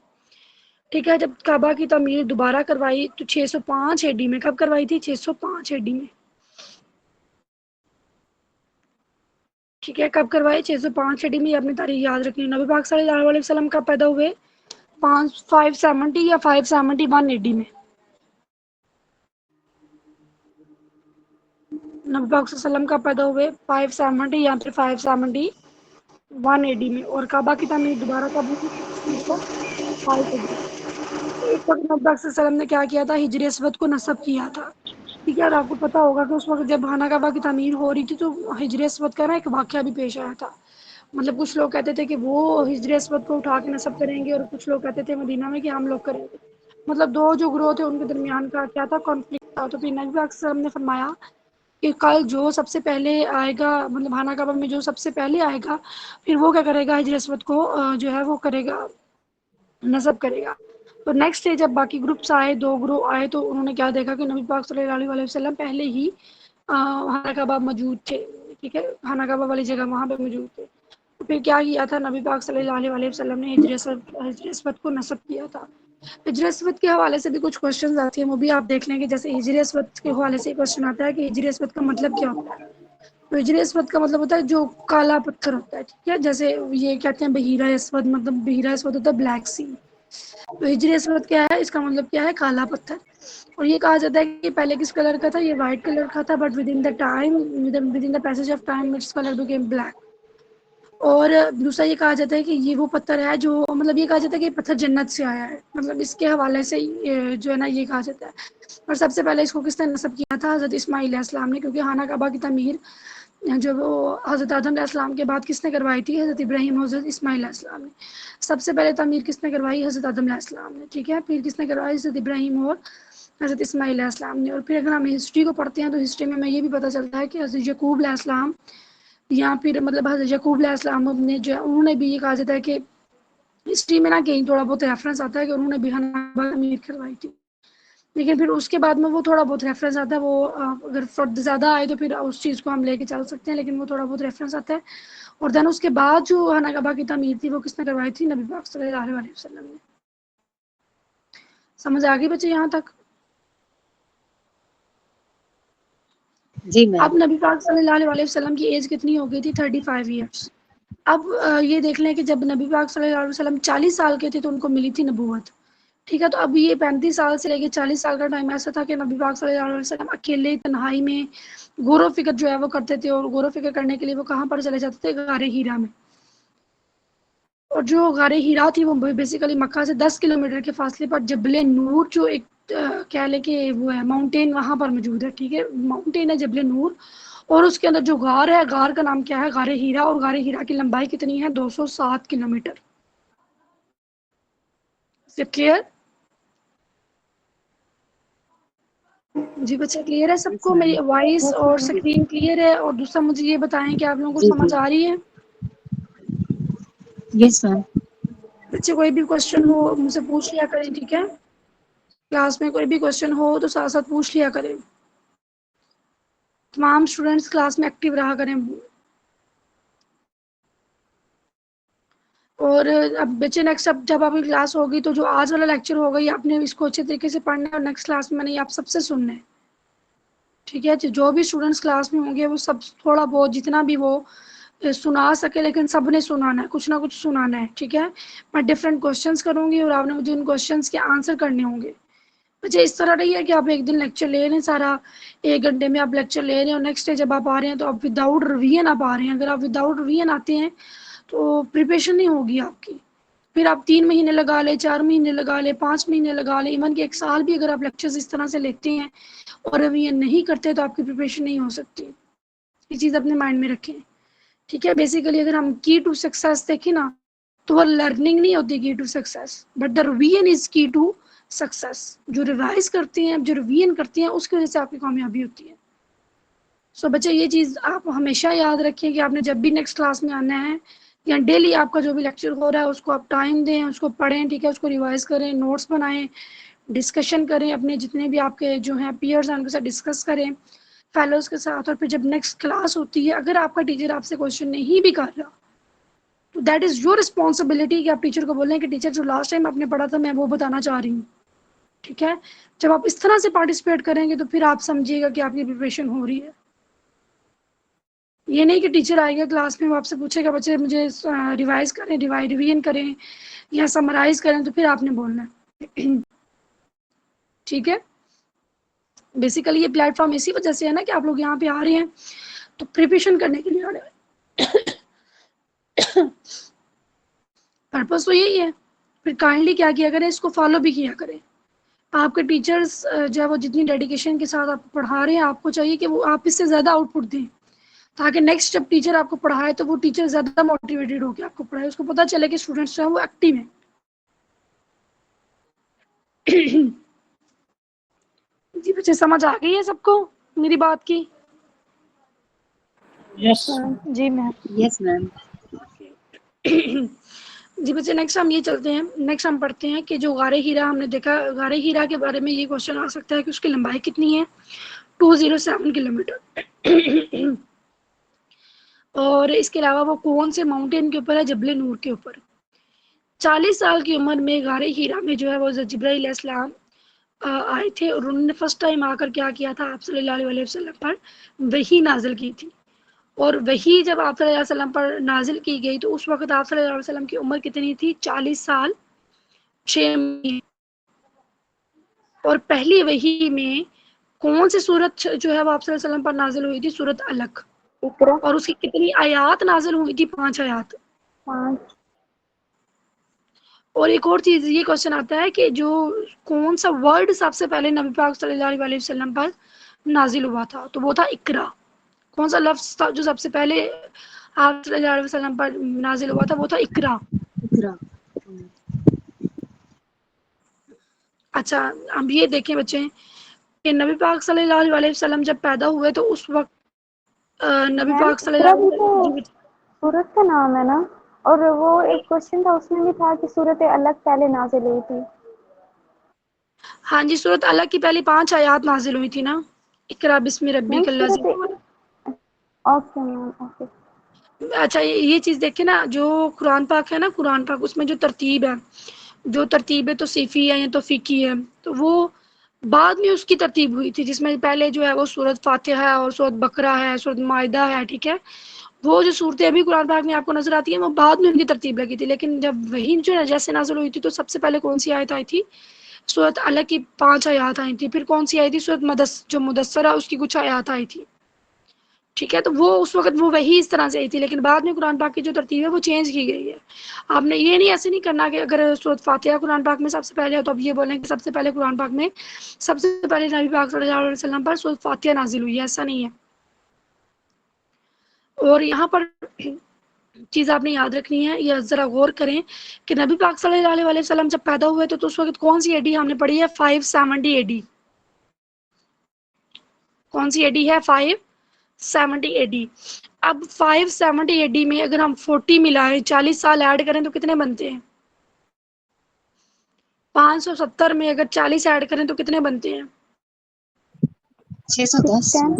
ٹھیک ہے، جب کعبہ کی تعمیر دوبارہ کروائی تو 605 AD میں. کب کروائی تھی؟ 605 AD میں. ٹھیک ہے، کب کروائی؟ 605 AD میں. اپنی تاریخ یاد رکھنی. نبی پاک صلی اللہ علیہ وسلم کب پیدا ہوئے؟ 570 یا 571 AD میں. نبی پاک صلی اللہ علیہ وسلم کب پیدا ہوئے؟ 570 یا پھر 571 AD میں. اور کعبہ کی تعمیر دوبارہ کب ہوئی؟ 605 AD میں. اس وقت نبی پاک صلی اللہ علیہ وسلم نے کیا کیا تھا؟ ہجر اسود کو نصب کیا تھا. ٹھیک ہے، اور آپ کو پتا ہوگا کہ اس وقت جب خانہ کعبہ کی تعمیر ہو رہی تھی تو ہجر اسود کا نا ایک واقعہ بھی پیش آیا تھا. مطلب کچھ لوگ کہتے تھے کہ وہ ہجر اسود کو اٹھا کے نصب کریں گے، اور کچھ لوگ کہتے تھے مدینہ میں کہ ہم لوگ کریں گے. مطلب دو جو گروہ تھے ان کے درمیان کا کیا تھا؟ کانفلکٹ تھا. تو پھر نبی پاک صلی اللہ علیہ وسلم نے فرمایا کہ کل جو سب سے پہلے آئے گا، مطلب خانہ کعبہ میں جو سب سے پہلے آئے گا پھر وہ کیا کرے گا؟ ہجر اسود کو جو ہے وہ کرے گا، نصب کرے گا. تو نیکسٹ ڈے جب باقی گروپس آئے، دو گروہ آئے، تو انہوں نے کیا دیکھا کہ نبی پاک صلی اللہ علیہ وسلم پہلے ہی خانہ کعبہ موجود تھے. ٹھیک ہے، خانہ کعبہ والی جگہ وہاں پہ موجود تھے. تو پھر کیا کیا تھا نبی پاک صلی اللہ علیہ وسلم نے؟ ہجر اسود کو نصب کیا تھا. ہجر اسود کے حوالے سے بھی کچھ کوشچنز آتے ہیں، وہ بھی آپ دیکھ لیں گے. جیسے ہجر اسود کے حوالے سے کوشچن آتا ہے کہ ہجر اسود کا مطلب کیا ہوتا ہے. تو ہجر اسود کا مطلب ہوتا ہے جو کالا پتھر ہوتا ہے. ٹھیک ہے، جیسے یہ کہتے ہیں بحیرہ اسود، مطلب بحیرہ اسود ہوتا ہے بلیک سی. تو ہجر اسود کیا ہے؟ اس کا مطلب کیا ہے؟ کالا پتھر. اور یہ کہا جاتا ہے کہ پہلے کس کلر کا تھا؟ یہ وائٹ کلر کا تھا، but within the time, within the passage of time its colour became black. اور دوسرا یہ کہا جاتا ہے کہ یہ وہ پتھر ہے جو، مطلب یہ کہا جاتا ہے کہ یہ پتھر جنت سے آیا ہے. مطلب اس کے حوالے سے جو ہے نا یہ کہا جاتا ہے. اور سب سے پہلے اس کو کس نے نصب کیا تھا؟ حضرت اسماعیل علیہ السلام نے. کیونکہ خانہ کعبہ کی تعمیر جو وہ حضرت آدم علیہ السلام کے بعد کس نے کروائی تھی؟ حضرت ابراہیم اور حضرت اسماعیل علیہ السلام نے. سب سے پہلے تعمیر کس نے کروائی؟ حضرت آدم علیہ السلام نے. ٹھیک ہے، پھر کس نے کروائی؟ حضرت ابراہیم اور حضرت اسماعیل علیہ السلام نے. اور پھر اگر ہم ہسٹری کو پڑھتے ہیں تو ہسٹری میں ہمیں یہ بھی پتہ چلتا ہے کہ حضرت یعقوب علیہ السلام یا پھر مطلب حضرت یعقوب علیہ السلام نے جو انہوں نے بھی یہ کہا جاتا ہے کہ ہسٹری میں نا کہیں تھوڑا بہت ریفرنس آتا ہے کہ انہوں نے بھی خانہ کعبہ تعمیر کروائی تھی. لیکن پھر اس کے بعد میں وہ تھوڑا بہت ریفرنس آتا ہے، وہ اگر فرد زیادہ آئے تو پھر اس چیز کو ہم لے کے چل سکتے ہیں، لیکن وہ تھوڑا بہت ریفرنس آتا ہے. اور دین اس کے بعد جو خانہ کعبہ کی تعمیر تھی وہ کس نے کروائی تھی؟ نبی پاک صلی اللہ علیہ وسلم نے. سمجھ آ گئی بچے یہاں تک؟ جی میم. اب نبی پاک صلی اللہ علیہ وسلم کی ایج کتنی ہو گئی تھی؟ 35 ایئرس. اب یہ دیکھ لیں کہ جب نبی پاک صلی اللہ علیہ وسلم 40 سال کے تھے تو ان کو ملی تھی نبوت. ٹھیک ہے، تو اب یہ 35 سال سے لے کے 40 سال کا ٹائم ایسا تھا کہ نبی پاک صلی اللہ علیہ وسلم اکیلے تنہائی میں غور و فکر جو ہے وہ کرتے تھے. اور غور و فکر کرنے کے لیے وہ کہاں پر چلے جاتے تھے؟ غار ہیرا میں. اور جو غار ہیرا تھی وہ بیسیکلی مکہ سے 10 کلومیٹر کے فاصلے پر جبل نور جو ایک کہہ لیں کہ وہ ہے ماؤنٹین وہاں پر موجود ہے. ٹھیک ہے، ماؤنٹین ہے جبل نور، اور اس کے اندر جو غار ہے، غار کا نام کیا ہے؟ غار ہیرا. اور غار ہیرا کی لمبائی کتنی ہے؟ 207 کلومیٹر. کلیئر؟ جی بچے کلیئر ہے سب یس کو؟ میم. میری وائس اور اسکرین کلیئر ہے؟ اور دوسرا مجھے یہ بتائیں کہ آپ لوگوں کو جی جی. سمجھ آ رہی ہے؟ یس میم. بچے کوئی بھی کوشچن ہو مجھ سے پوچھ لیا کریں. ٹھیک ہے، کلاس میں کوئی بھی کوشچن ہو تو ساتھ ساتھ پوچھ لیا کریں. تمام اسٹوڈینٹس کلاس میں ایکٹیو رہا کریں. اور اب بچے نیکسٹ اب جب آپ کی کلاس ہوگی تو جو آج والا لیکچر ہوگا یہ آپ نے اس کو اچھے طریقے سے پڑھنا ہے، اور نیکسٹ کلاس میں نہیں آپ سب سے سننا ہے. ٹھیک ہے، جو بھی اسٹوڈینٹس کلاس میں ہوں گے وہ سب تھوڑا بہت جتنا بھی وہ سنا سکے، لیکن سب نے سنانا ہے، کچھ نہ کچھ سنانا ہے. ٹھیک ہے، میں ڈفرینٹ کوشچنس کروں گی اور آپ نے مجھے ان کوشچنس کے آنسر کرنے ہوں گے. مجھے اس طرح نہیں ہے کہ آپ ایک دن لیکچر لے لیں سارا، 1 گھنٹے میں آپ لیکچر لے رہے ہیں اور نیکسٹ ڈے جب آپ آ رہے ہیں تو آپ وداؤٹ ریویژن آپ آ رہے ہیں. اگر آپ وداؤٹ ریویژن آتے ہیں تو پریپریشن نہیں ہوگی آپ کی. پھر آپ 3 مہینے لگا لیں، 4 مہینے لگا لیں، 5 مہینے لگا لیں، ایون کہ 1 سال بھی اگر آپ لیکچرز اس طرح سے لیتے ہیں اور ریویژن نہیں کرتے تو آپ کی پریپریشن نہیں ہو سکتی. یہ چیز اپنے مائنڈ میں رکھیں. ٹھیک ہے. بیسیکلی اگر ہم کی ٹو سکسیس دیکھیں نا تو وہ لرننگ نہیں ہوتی key to success, but the revision is key to success. جو ریوائز کرتے ہیں، جو ریویژن کرتے ہیں، اس کی وجہ سے آپ کی کامیابی ہوتی ہے. سو بچے یہ چیز آپ ہمیشہ یاد رکھیں کہ آپ نے جب بھی نیکسٹ کلاس میں آنا ہے یا ڈیلی آپ کا جو بھی لیکچر ہو رہا ہے اس کو آپ ٹائم دیں، اس کو پڑھیں. ٹھیک ہے. اس کو ریوائز کریں، نوٹس بنائیں، ڈسکشن کریں، اپنے جتنے بھی آپ کے جو ہیں پیئرز ہیں ان کے ساتھ ڈسکس کریں، فیلوز کے ساتھ. اور پھر جب نیکسٹ کلاس ہوتی ہے اگر آپ کا ٹیچر آپ سے کوشچن نہیں بھی کر رہا تو دیٹ از یور رسپانسبلٹی کہ آپ ٹیچر کو بولیں کہ ٹیچر جو لاسٹ ٹائم آپ نے پڑھا تھا میں وہ بتانا چاہ رہی ہوں. ٹھیک ہے. جب آپ اس طرح سے پارٹیسپیٹ کریں گے تو پھر آپ سمجھیے گا کہ آپ کی پریپریشن ہو رہی ہے. یہ نہیں کہ ٹیچر آئے گا کلاس میں وہ آپ سے پوچھے گا بچے مجھے ریوائز کریں، ریویژن کریں یا سمرائز کریں تو پھر آپ نے بولنا ہے. ٹھیک ہے. بیسیکلی یہ پلیٹ فارم اسی وجہ سے ہے نا کہ آپ لوگ یہاں پہ آ رہے ہیں تو پریپریشن کرنے کے لیے آ رہے ہیں. پرپس تو یہی ہے. پھر کائنڈلی کیا کیا کریں، اس کو فالو بھی کیا کریں. آپ کے ٹیچرز جو ہے وہ جتنی ڈیڈیکیشن کے ساتھ آپ کو پڑھا رہے ہیں آپ کو چاہیے کہ وہ آپ اس سے زیادہ آؤٹ پٹ دیں تاکہ نیکسٹ جب ٹیچر آپ کو پڑھائے تو وہ ٹیچر زیادہ موٹیویٹیڈ ہو کے آپ کو پڑھائے، اس کو پتہ چلے کہ اسٹوڈنٹس جو ہیں وہ ایکٹیو ہیں. جی بچے سمجھ آ گئی ہے سب کو میری بات کی؟ Yes. جی میم. یس میم. جی بچے نیکسٹ ہم یہ چلتے ہیں، نیکسٹ ہم پڑھتے ہیں کہ جو غار ہیرا ہم نے دیکھا، غار ہیرا کے بارے میں یہ کوشچن آ سکتا ہے کہ اس کی لمبائی کتنی ہے، 207 کلومیٹر. اور اس کے علاوہ وہ کون سے ماؤنٹین کے اوپر ہے، جبل نور کے اوپر. 40 سال کی عمر میں غار ہیرا میں جو ہے وہ جبرائیل علیہ السلام آئے تھے اور انہوں نے فرسٹ ٹائم آ کر کیا کیا تھا، آپ صلی اللہ علیہ وسلم پر وحی نازل کی تھی. اور وہی جب آپ صلی اللہ علیہ وسلم پر نازل کی گئی تو اس وقت آپ صلی اللہ علیہ وسلم کی عمر کتنی تھی، 40 سال 6 مہینے. اور پہلی وحی میں کون سی سورت جو ہے وہ آپ صلی اللہ علیہ وسلم پر نازل ہوئی تھی، سورت الق. اقرا. اور اس کی کتنی آیات نازل ہوئی تھی، 5 آیات. 5. اور ایک اور چیز یہ کوشچن آتا ہے کہ جو کون سا ورڈ سب سے پہلے نبی پاک صلی اللہ علیہ وسلم پر نازل ہوا تھا، تو وہ تھا اقرا. کون سا لفظ تھا جو سب سے پہلے آپ صلی اللہ علیہ وسلم پر نازل ہوا تھا، وہ تھا اقرا. اقرا. اچھا اب یہ دیکھیں بچے کہ نبی پاک صلی اللہ علیہ وسلم جب پیدا ہوئے تو اس وقت نبی میم پاک صلی اقرا اللہ بھی علیہ تو وسلم سورت کا نام ہے نا، اور وہ ایک کوشچن تھا اس میں بھی تھا کہ سورت الگ پہلے نازل ہوئی تھی. ہاں جی سورت الق کی پہلی 5 آیات نازل ہوئی تھی نا، اقرا بسم میم ربک سورت، الذی. Okay ma'am okay. اچھا یہ چیز دیکھیں نا، جو قرآن پاک ہے نا، قرآن پاک اس میں جو ترتیب ہے، جو ترتیب ہے تو صیفی ہے یا توفیقی ہے، تو وہ بعد میں اس کی ترتیب ہوئی تھی جس میں پہلے جو ہے وہ سورت فاتحہ ہے اور سورت بقرہ ہے، سورت مائدہ ہے. ٹھیک ہے. وہ جو صورتیں ابھی قرآن پاک میں آپ کو نظر آتی ہیں وہ بعد میں ان کی ترتیب لگی تھی. لیکن جب وہی جو ہے جیسے نازل ہوئی تھی تو سب سے پہلے کون سی آیت آئی تھی، سورت الق کی 5 آیات آئی تھی. پھر کون سی آئی تھی، سورت جو مدثر ہے اس کی کچھ آیات آئی تھی. ٹھیک ہے. تو وہ اس وقت وہ وہی اس طرح سے آئی تھی، لیکن بعد میں قرآن پاک کی جو ترتیب ہے وہ چینج کی گئی ہے. آپ نے یہ نہیں ایسے نہیں کرنا کہ اگر سورت فاتحہ قرآن پاک میں سب سے پہلے ہو تو اب یہ بولیں کہ سب سے پہلے قرآن پاک میں سب سے پہلے نبی پاک صلی اللہ علیہ وسلم پر سورت فاتحہ نازل ہوئی ہے، ایسا نہیں ہے. اور یہاں پر چیز آپ نے یاد رکھنی ہے، یا ذرا غور کریں کہ نبی پاک صلی اللہ علیہ وسلم جب پیدا ہوئے تو اس وقت کون سی ایڈی ہم نے پڑھی ہے، 570 ایڈی. کون سی ایڈی ہے، 570 ایڈی. اب 570 ایڈی میں اگر ہم 40 ملائیں، 40 سال ایڈ کریں تو کتنے بنتے ہیں، 570 میں اگر 40 ایڈ کریں تو کتنے بنتے ہیں، 610.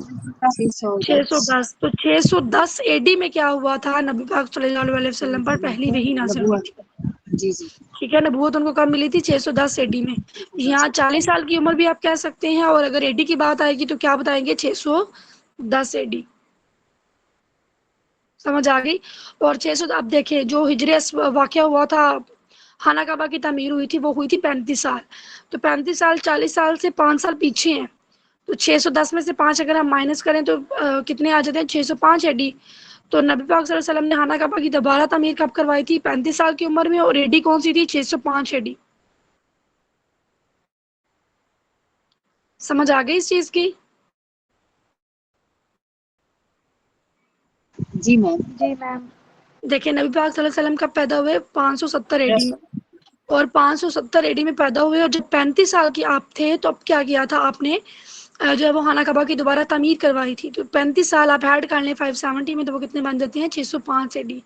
610. تو 610 اے ڈی میں کیا ہوا تھا، نبی پاک صلی اللہ علیہ وسلم پر پہلی وحی نازل ہوئی تھی. جی جی. ٹھیک ہے. نبوت ان کو کب ملی تھی، 610 اے ڈی میں. یہاں 40 سال کی عمر بھی آپ کہہ سکتے ہیں، اور اگر اے ڈی کی بات آئے گی تو کیا بتائیں گے، 610 اے ڈی. سمجھ آ گئی. اور 600 اب دیکھیں جو ہجری واقعہ ہوا تھا، خانہ کعبہ کی تعمیر ہوئی تھی وہ ہوئی تھی 35 سال. تو 35 سال 40 سال سے 5 سال پیچھے ہیں، تو 610 میں سے 5 اگر ہم مائنس کریں تو کتنے آ جاتے ہیں، 605 ایڈی. تو نبی پاک صلی اللہ علیہ وسلم نے خانہ کعبہ کی دوبارہ تعمیر کب کروائی تھی؟ 35 سال کی عمر میں. اور ایڈی کون سی تھی؟ 605 ایڈی. سمجھ آ گئی اس چیز کی؟ جی میم. جی میم. دیکھیں نبی پاک صلی اللہ علیہ وسلم کب پیدا ہوئے؟ 570 ایڈی Yes. میں. اور 570 ایڈی میں پیدا ہوئے. اور جب 35 سال کی آپ تھے تو اب کیا کیا تھا آپ نے؟ جو ہے وہ خانہ کعبہ کی دوبارہ تعمیر کروائی تھی. تو 35 سال آپ ایڈ کر لیں 570 میں تو وہ کتنے بن جاتے ہیں؟ 605 ایڈی.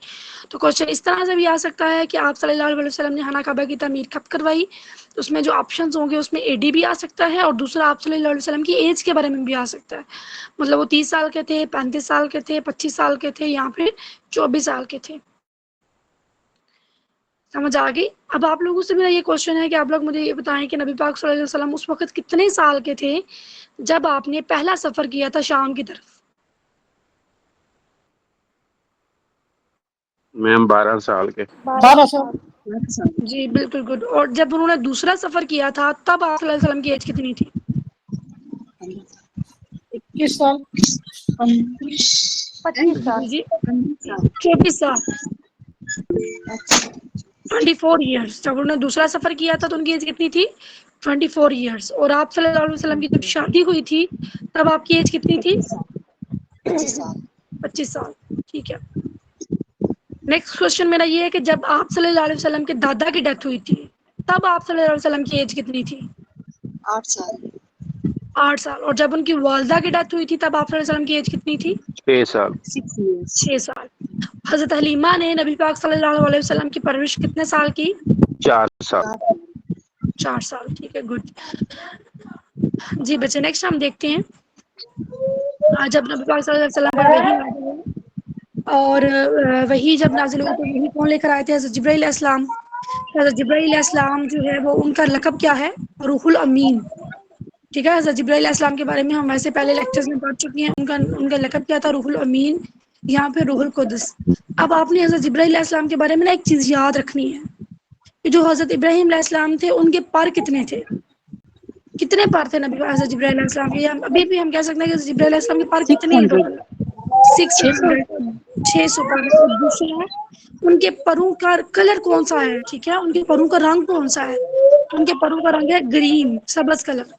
تو کوشچن اس طرح سے بھی آ سکتا ہے کہ آپ صلی اللہ علیہ وسلم نے خانہ کعبہ کی تعمیر کب کروائی. اس میں جو آپشنز ہوں گے اس میں اے ڈی بھی آ سکتا ہے اور دوسرا آپ صلی اللہ علیہ وسلم کی ایج کے بارے میں بھی آ سکتا ہے. مطلب وہ 30 سال کے تھے، 35 سال کے تھے، 25 سال کے تھے یا پھر 24 سال کے تھے. سمجھ آ گئی؟ اب آپ لوگوں سے میرا یہ کوشچن ہے کہ آپ لوگ مجھے یہ بتائیں کہ نبی پاک صلی اللہ علیہ وسلم اس وقت کتنے سال کے تھے جب آپ نے پہلا سفر کیا تھا شام کی طرف؟ میم 12 سال کے. 12 سال. جی بالکل گڈ. اور جب انہوں نے دوسرا سفر کیا تھا تب آپ صلی اللہ علیہ وسلم کی ایج کتنی تھی؟ 21 سال. 25 سال. جی 24 سال. 24 ایئرس. جب انہوں نے دوسرا سفر کیا تھا تو ان کی ایج کتنی تھی؟ 24 ایئرس. اور آپ صلی اللہ علیہ وسلم کی جب شادی ہوئی تھی تب آپ کی ایج کتنی تھی؟ 25 سال. ٹھیک ہے. نیکسٹ کوشچن میرا یہ ہے کہ جب آپ صلی اللہ علیہ وسلم کے دادا کی ڈیتھ ہوئی تھی تب آپ صلی اللہ علیہ وسلم کی ایج کتنی تھی؟ 8 سال. 8 سال. اور جب ان کی والدہ کی ڈیتھ ہوئی تھی تب آپ صلی اللہ علیہ وسلم کی ایج کتنی تھی؟ 6 سال. 6 years. 6 سال. حضرت حلیمہ نے نبی پاک صلی اللہ علیہ وسلم کی پرورش کتنے سال کی؟ 4 سال. 4 سال. ٹھیک ہے گڈ. جی بچے نیکسٹ ہم دیکھتے ہیں. جب نبی پاک صلی اللہ علیہ وسلم پر وحی نازل ہوئی اور وحی جب نازل ہوئی تو وحی کون لے کر آئے تھے؟ حضرت جبرائیل علیہ السلام. حضرت جبرائیل علیہ السلام جو ہے وہ ان کا لقب کیا ہے؟ روح الامین. ٹھیک ہے. حضرت جبرائیل علیہ السلام کے بارے میں ہم ویسے پہلے لیکچرز میں پڑھ چکی ہیں. ان کا لقب کیا تھا؟ روح الامین، یہاں پہ روح القدس. اب آپ نے حضرت جبرائیل علیہ السلام کے بارے میں نا ایک چیز یاد رکھنی ہے کہ جو حضرت ابراہیم علیہ السلام تھے ان کے پر کتنے تھے؟ کتنے پر تھے نبی حضرت جبرائیل علیہ السلام کے؟ ابھی بھی ہم کہہ سکتے ہیں کہ حضرت جبرائیل علیہ السلام کے پر کتنے ہیں 600. ٹوٹل؟ 600 پر. اور دوسرا ہے ان کے پروں کا کلر کون سا ہے؟ ٹھیک ہے. ان کے پروں کا رنگ کون سا ہے؟ ان کے پروں کا رنگ ہے گرین، سبز کلر.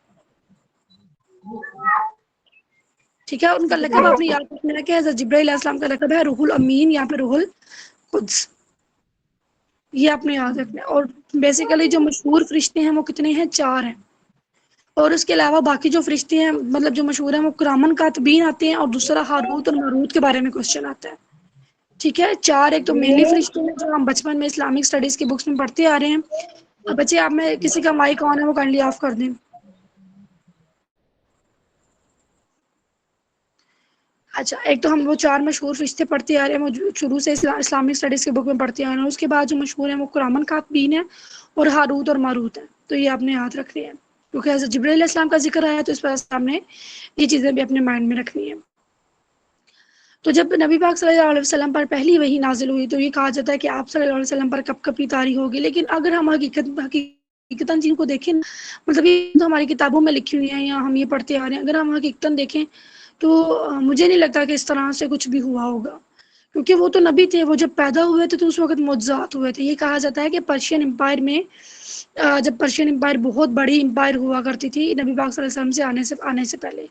ٹھیک ہے. ان کا لقب آپ نے یاد رکھنا ہے کہ حضرت جبرائیل علیہ السلام کا لقب ہے روح الامین یا پھر روح القدس. یہ آپ نے یاد رکھنا ہے. اور بیسیکلی جو مشہور فرشتے ہیں وہ کتنے ہیں؟ 4 ہیں. اور اس کے علاوہ باقی جو فرشتے ہیں مطلب جو مشہور ہیں وہ کرامن کاتبین آتے ہیں اور دوسرا ہاروت اور ماروت کے بارے میں کوشچن آتا ہے. ٹھیک ہے. 4 ایک تو مینلی فرشتے ہیں جو ہم بچپن میں اسلامک اسٹڈیز کی بکس میں پڑھتے آ رہے ہیں. اب بچے آپ میں کسی کا مائک آن ہے وہ کائنڈلی آف کر دیں. اچھا. ایک تو ہم وہ 4 مشہور فرشتے پڑھتے آ رہے ہیں وہ شروع سے اسلامک اسٹڈیز کے بک میں پڑھتے آ رہے ہیں. اس کے بعد جو مشہور ہیں وہ کرامن کاتبین ہیں اور ہاروت اور ماروت ہیں. تو یہ آپ نے یاد رکھنے ہیں کیونکہ حضرت جبرائیل علیہ السلام کا ذکر آیا تو اس وجہ سے ہم نے یہ چیزیں بھی اپنے مائنڈ میں رکھنی ہیں. تو جب نبی پاک صلی اللہ علیہ وسلم پر پہلی وحی نازل ہوئی تو یہ کہا جاتا ہے کہ آپ صلی اللہ علیہ وسلم پر کب کب کی تاریخ ہوگی. لیکن اگر ہم حقیقتاً چیز کو دیکھیں مطلب یہ تو ہماری کتابوں میں لکھی ہوئی ہیں یا ہم یہ پڑھتے آ رہے ہیں، اگر ہم حقیقتاً دیکھیں تو مجھے نہیں لگتا کہ اس طرح سے کچھ بھی ہوا ہوگا کیونکہ وہ تو نبی تھے. وہ جب پیدا ہوئے تھے تو اس وقت معجزات ہوئے تھے. یہ کہا جاتا ہے کہ پرشین امپائر میں جب پرشین امپائر بہت بڑی امپائر ہوا کرتی تھی نبی پاک صلی اللہ علیہ وسلم سے آنے سے پہلے.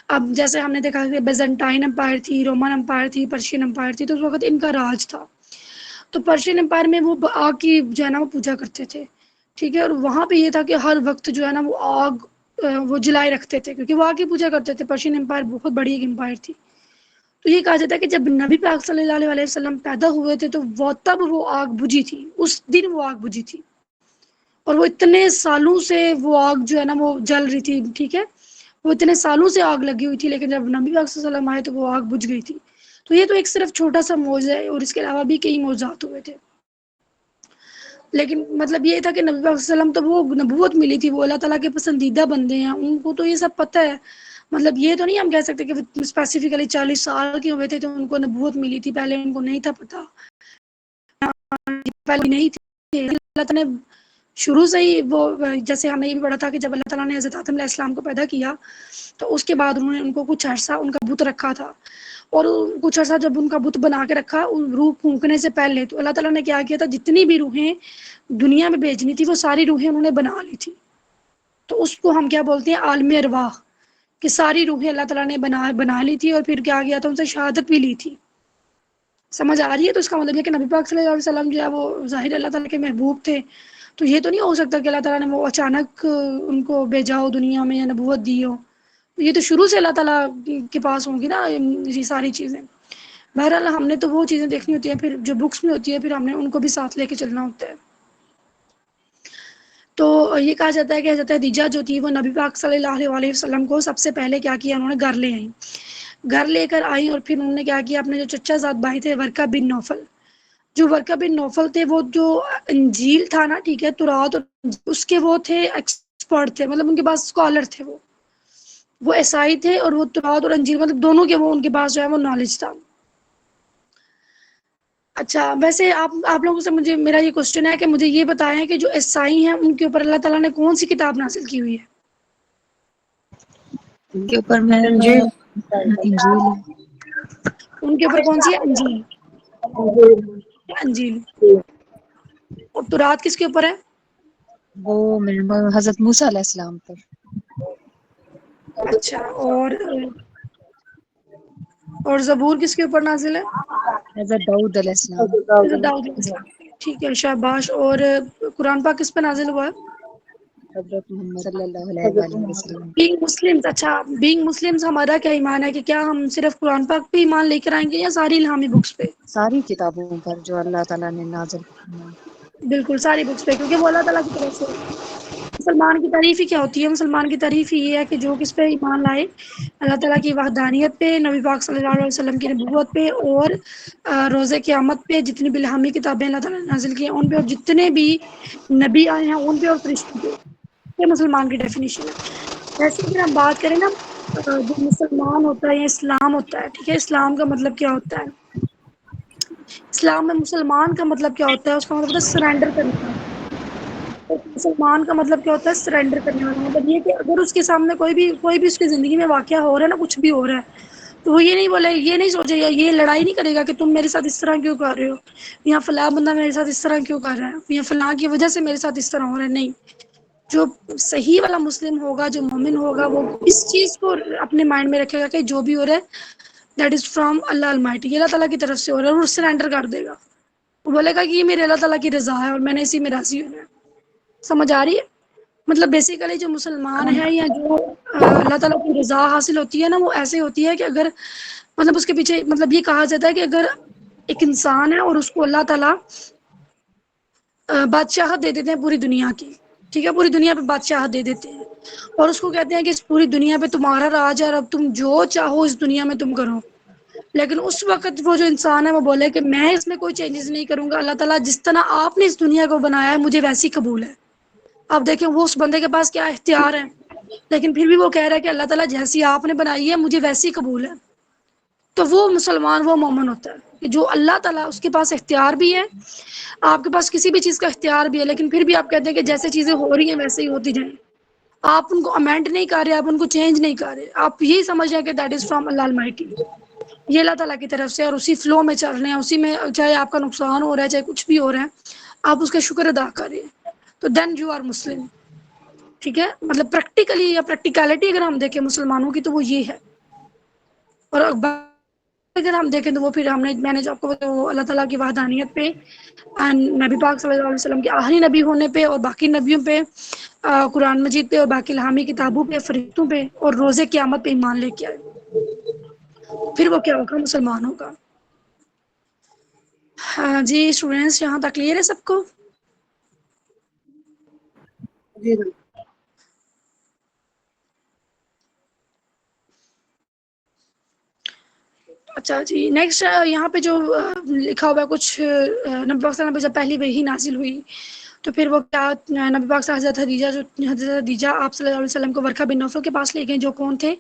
اب جیسے ہم نے دیکھا کہ بیزنٹائن امپائر تھی، رومن امپائر تھی، پرشین امپائر تھی، تو اس وقت ان کا راج تھا. تو پرشین امپائر میں وہ آگ کی جو ہے نا وہ پوجا کرتے تھے. ٹھیک ہے. اور وہاں پہ یہ تھا کہ ہر وقت جو ہے نا وہ آگ وہ جلائے رکھتے تھے کیونکہ وہ آگ کی پوجا کرتے تھے. پرشین امپائر بہت بڑی ایک امپائر تھی. تو یہ کہا جاتا ہے کہ جب نبی پاک صلی اللہ علیہ وسلم پیدا ہوئے تھے تو تب وہ آگ بجھی تھی. اس دن وہ آگ بجھی تھی اور وہ اتنے سالوں سے وہ آگ جو ہے نا وہ جل رہی تھی. ٹھیک ہے. وہ اتنے سالوں سے آگ لگی ہوئی تھی لیکن جب نبی پاک صلی اللہ علیہ وسلم آئے تو وہ آگ بجھ گئی تھی. تو یہ تو ایک صرف چھوٹا سا معجزہ ہے اور اس کے علاوہ بھی کئی معجزات ہوئے تھے. لیکن مطلب یہ تھا کہ نبی پاک صلی اللہ علیہ وسلم تو وہ نبوت ملی تھی، وہ اللہ تعالیٰ کے پسندیدہ بندے ہیں، ان کو تو یہ سب پتہ ہے. مطلب یہ تو نہیں ہم کہہ سکتے کہ اسپیسیفکلی 40 سال کے ہوئے تھے تو ان کو نبوت ملی تھی. پہلے ان کو نہیں تھا پتہ، پہلے نہیں تھی. اللہ تعالیٰ نے شروع سے ہی وہ جیسے ہم نے یہ بھی پڑھا تھا کہ جب اللہ تعالیٰ نے حضرت آدم علیہ السلام کو پیدا کیا تو اس کے بعد انہوں نے ان کو کچھ عرصہ ان کا بت رکھا تھا، اور کچھ عرصہ جب ان کا بت بنا کے رکھا روح پھونکنے سے پہلے، تو اللہ تعالیٰ نے کیا کیا تھا، جتنی بھی روحیں دنیا میں بھیجنی تھی وہ ساری روحیں انہوں نے بنا لی تھی. تو اس کو ہم کیا بولتے ہیں، عالم ارواح، کہ ساری روحیں اللہ تعالیٰ نے بنا لی تھی، اور پھر کیا کیا تھا، ان سے شہادت بھی لی تھی. سمجھ آ رہی ہے؟ تو اس کا مطلب یہ کہ نبی پاک صلی اللہ علیہ وسلم جو ہے وہ ظاہر اللہ تعالیٰ کے محبوب تھے، تو یہ تو نہیں ہو سکتا کہ اللہ تعالیٰ نے وہ اچانک ان کو بھیجا ہو دنیا میں یا نبوت دی ہو. یہ تو شروع سے اللہ تعالیٰ کے پاس ہوں گی نا یہ ساری چیزیں. بہرحال ہم نے تو وہ چیزیں دیکھنی ہوتی ہیں، پھر جو بکس میں ہوتی ہے پھر ہم نے ان کو بھی ساتھ لے کے چلنا ہوتا ہے. تو یہ کہا جاتا ہے کہ حضرت خدیجہ جو تھی وہ نبی پاک صلی اللہ علیہ وسلم کو سب سے پہلے کیا کیا، انہوں نے گھر لے آئیں. گھر لے کر آئیں اور پھر انہوں نے کیا کیا، اپنے جو چچا زاد بھائی تھے ورقہ بن نوفل، جو ورقہ بن نوفل تھے وہ جو انجیل تھا نا، ٹھیک ہے، تورات اس کے وہ تھے ایکسپرٹ تھے، مطلب ان کے پاس اسکالر تھے، وہ عیسائی تھے، اور وہ تورات اور انجیل مطلب دونوں کے وہ ان کے پاس جو ہے وہ نالج تھا. اچھا ویسے آپ لوگوں سے مجھے میرا یہ کوشچن ہے کہ مجھے یہ بتائیں کہ جو عیسائی ہیں ان کے اوپر اللہ تعالیٰ نے کون سی کتاب نازل کی ہوئی ہے؟ ان کے اوپر میں انجیل. انجیل ہے. ان کے اوپر کون سی ہے؟ انجیل. انجیل. اور تورات کس کے اوپر ہے؟ وہ حضرت موسیٰ علیہ السلام پر. اچھا، اور زبور کس کے اوپر نازل ہے؟ حضرت داؤد علیہ السلام. حضرت داؤد علیہ السلام. ٹھیک ہے، شاباش. اور قرآن پاک کس پہ نازل ہوا ہے؟ حضرت محمد صلی اللہ علیہ وآلہ وسلم. Being Muslims. اچھا، بینگ مسلمز ہمارا کیا ایمان ہے کہ کیا ہم صرف قرآن پاک پہ ایمان لے کر آئیں گے یا ساری الہامی بکس پہ؟ ساری کتابوں پر جو اللہ تعالیٰ نے نازل فرمائی. بالکل ساری بکس پہ، کیونکہ وہ اللہ تعالیٰ کی طرف سے. مسلمان کی تعریف ہی کیا ہوتی ہے؟ مسلمان کی تعریف ہی یہ ہے کہ جو کس پہ ایمان لائے، اللہ تعالیٰ کی وحدانیت پہ، نبی پاک صلی اللہ علیہ وسلم کی نبوت پہ، اور روز قیامت پہ جتنی بھی الہامی کتابیں اللہ تعالیٰ نے نازل کی ہیں ان پہ، اور جتنے بھی نبی آئے ہیں ان پہ، اور فرشتوں پہ. یہ مسلمان کی ڈیفینیشن ہے. ویسے اگر ہم بات کریں نا، جو مسلمان ہوتا ہے یا اسلام ہوتا ہے، ٹھیک ہے، اسلام کا مطلب کیا ہوتا ہے؟ اسلام میں مسلمان کا مطلب کیا ہوتا ہے؟ اس کا مطلب ہوتا ہے سرینڈر کرنے والا. مسلمان کا مطلب کیا ہوتا ہے؟ سرینڈر کرنے والا. مطلب یہ کہ اگر اس کے سامنے کوئی بھی اس کی زندگی میں واقعہ ہو رہا ہے نا، کچھ بھی ہو رہا ہے، تو وہ یہ نہیں بولے، یہ نہیں سوچے یا یہ لڑائی نہیں کرے گا کہ تم میرے ساتھ اس طرح کیوں کر رہے ہو، یا فلاں بندہ میرے ساتھ اس طرح کیوں کر رہا ہے، یا فلاں کی وجہ سے میرے ساتھ اس طرح ہو رہا ہے. نہیں، جو صحیح والا مسلم ہوگا، جو مومن ہوگا، وہ اس چیز کو اپنے مائنڈ میں رکھے گا کہ جو بھی ہو رہا ہے that is from Allah almighty, یہ اللہ تعالیٰ کی طرف سے ہو رہا ہے، اور وہ سرینڈر کر دے گا. وہ بولے گا کہ یہ میرے اللہ تعالیٰ کی رضا ہے اور میں نے اسی میں راضی ہونا ہے. سمجھ آ رہی ہے؟ مطلب بیسیکلی جو مسلمان ہے یا جو اللہ تعالیٰ کی رضا حاصل ہوتی ہے نا، وہ ایسے ہوتی ہے کہ اگر مطلب اس کے پیچھے مطلب یہ کہا جاتا ہے کہ اگر ایک انسان ہے اور اس کو اللہ تعالیٰ بادشاہت دے دیتے ہیں پوری دنیا کی، ٹھیک ہے، پوری دنیا پہ بادشاہت دے دیتے ہیں، اور اس کو کہتے ہیں کہ اس پوری دنیا پہ تمہارا راج ہے اور اب تم جو چاہو اس دنیا میں تم کرو. لیکن اس وقت وہ جو انسان ہے وہ بولے کہ میں اس میں کوئی چینجز نہیں کروں گا، اللہ تعالیٰ جس طرح آپ نے اس دنیا کو بنایا ہے مجھے ویسی قبول ہے. آپ دیکھیں وہ اس بندے کے پاس کیا اختیار ہے، لیکن پھر بھی وہ کہہ رہا ہے کہ اللہ تعالیٰ جیسی آپ نے بنائی ہے مجھے ویسی قبول ہے. تو وہ مسلمان، وہ مومن ہوتا ہے کہ جو اللہ تعالیٰ، اس کے پاس اختیار بھی ہے، آپ کے پاس کسی بھی چیز کا اختیار بھی ہے، لیکن پھر بھی آپ کہتے ہیں کہ جیسے چیزیں ہو رہی ہیں ویسے ہی ہوتی جائیں. آپ ان کو امینڈ نہیں کر رہے، آپ ان کو چینج نہیں کر رہے، آپ یہی سمجھ رہے ہیں کہ that is from Allah almighty, یہ اللہ تعالیٰ کی طرف سے، اور اسی فلو میں چل رہے ہیں، اسی میں چاہے آپ کا نقصان ہو رہا ہے چاہے کچھ بھی ہو رہا ہے آپ اس کا شکر ادا کر رہے ہیں، تو دین یو آر مسلم. ٹھیک ہے، مطلب پریکٹیکلی یا پریکٹیکلٹی اگر ہم دیکھیں مسلمانوں کی تو وہ یہ ہے. اور اگر ہم دیکھیں تو وہ پھر میں نے جو آپ کو بتایا وہ اللہ تعالیٰ کی وحدانیت پہ، نبی پاک صلی اللہ علیہ وسلم کے آخری نبی ہونے پہ، اور باقی نبیوں پہ، قرآن مجید پہ، اور باقی الہامی کتابوں پہ، فرشتوں پہ، اور روز قیامت پہ ایمان لے کے آئے، پھر وہ کیا ہوگا؟ مسلمان ہوگا. ہاں جی اسٹوڈینٹس، یہاں تک کلیئر ہے سب کو؟ جی اچھا جی، نیکسٹ یہاں پہ جو لکھا ہوا ہے کچھ، نبی پاک صلی اللہ علیہ وسلم پہ جب پہلی وحی نازل ہوئی تو پھر وہ کیا، نبی پاک صلی اللہ علیہ وسلم حضرت خدیجہ آپ صلی اللہ علیہ وسلم کو ورقہ بن نوفل کے پاس لے گئے، جو کون تھے؟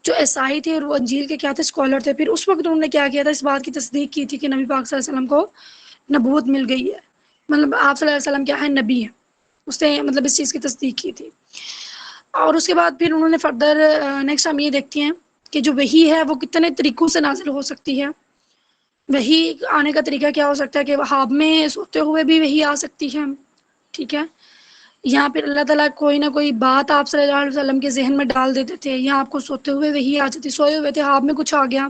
جو عیسائی تھے، اور وہ انجیل کے کیا تھے؟ اسکالر تھے. پھر اس وقت انہوں نے کیا کیا تھا؟ اس بات کی تصدیق کی تھی کہ نبی پاک صلی اللہ علیہ وسلم کو نبوت مل گئی ہے، مطلب آپ صلی اللہ علیہ وسلم کیا ہے؟ نبی ہے. اس نے مطلب اس چیز کی تصدیق کی تھی. اور اس کے بعد پھر انہوں نے فردر نیکسٹ ہم یہ دیکھتے ہیں کہ جو وحی ہے وہ کتنے طریقوں سے نازل ہو سکتی ہے. وحی آنے کا طریقہ کیا ہو سکتا ہے کہ خواب میں سوتے ہوئے بھی وحی آ سکتی ہے. ٹھیک ہے. یہاں پھر اللہ تعالیٰ کوئی نہ کوئی بات آپ صلی اللہ علیہ وسلم کے ذہن میں ڈال دیتے تھے، یا آپ کو سوتے ہوئے وحی آ جاتی، سوئے ہوئے تھے خواب میں کچھ آ گیا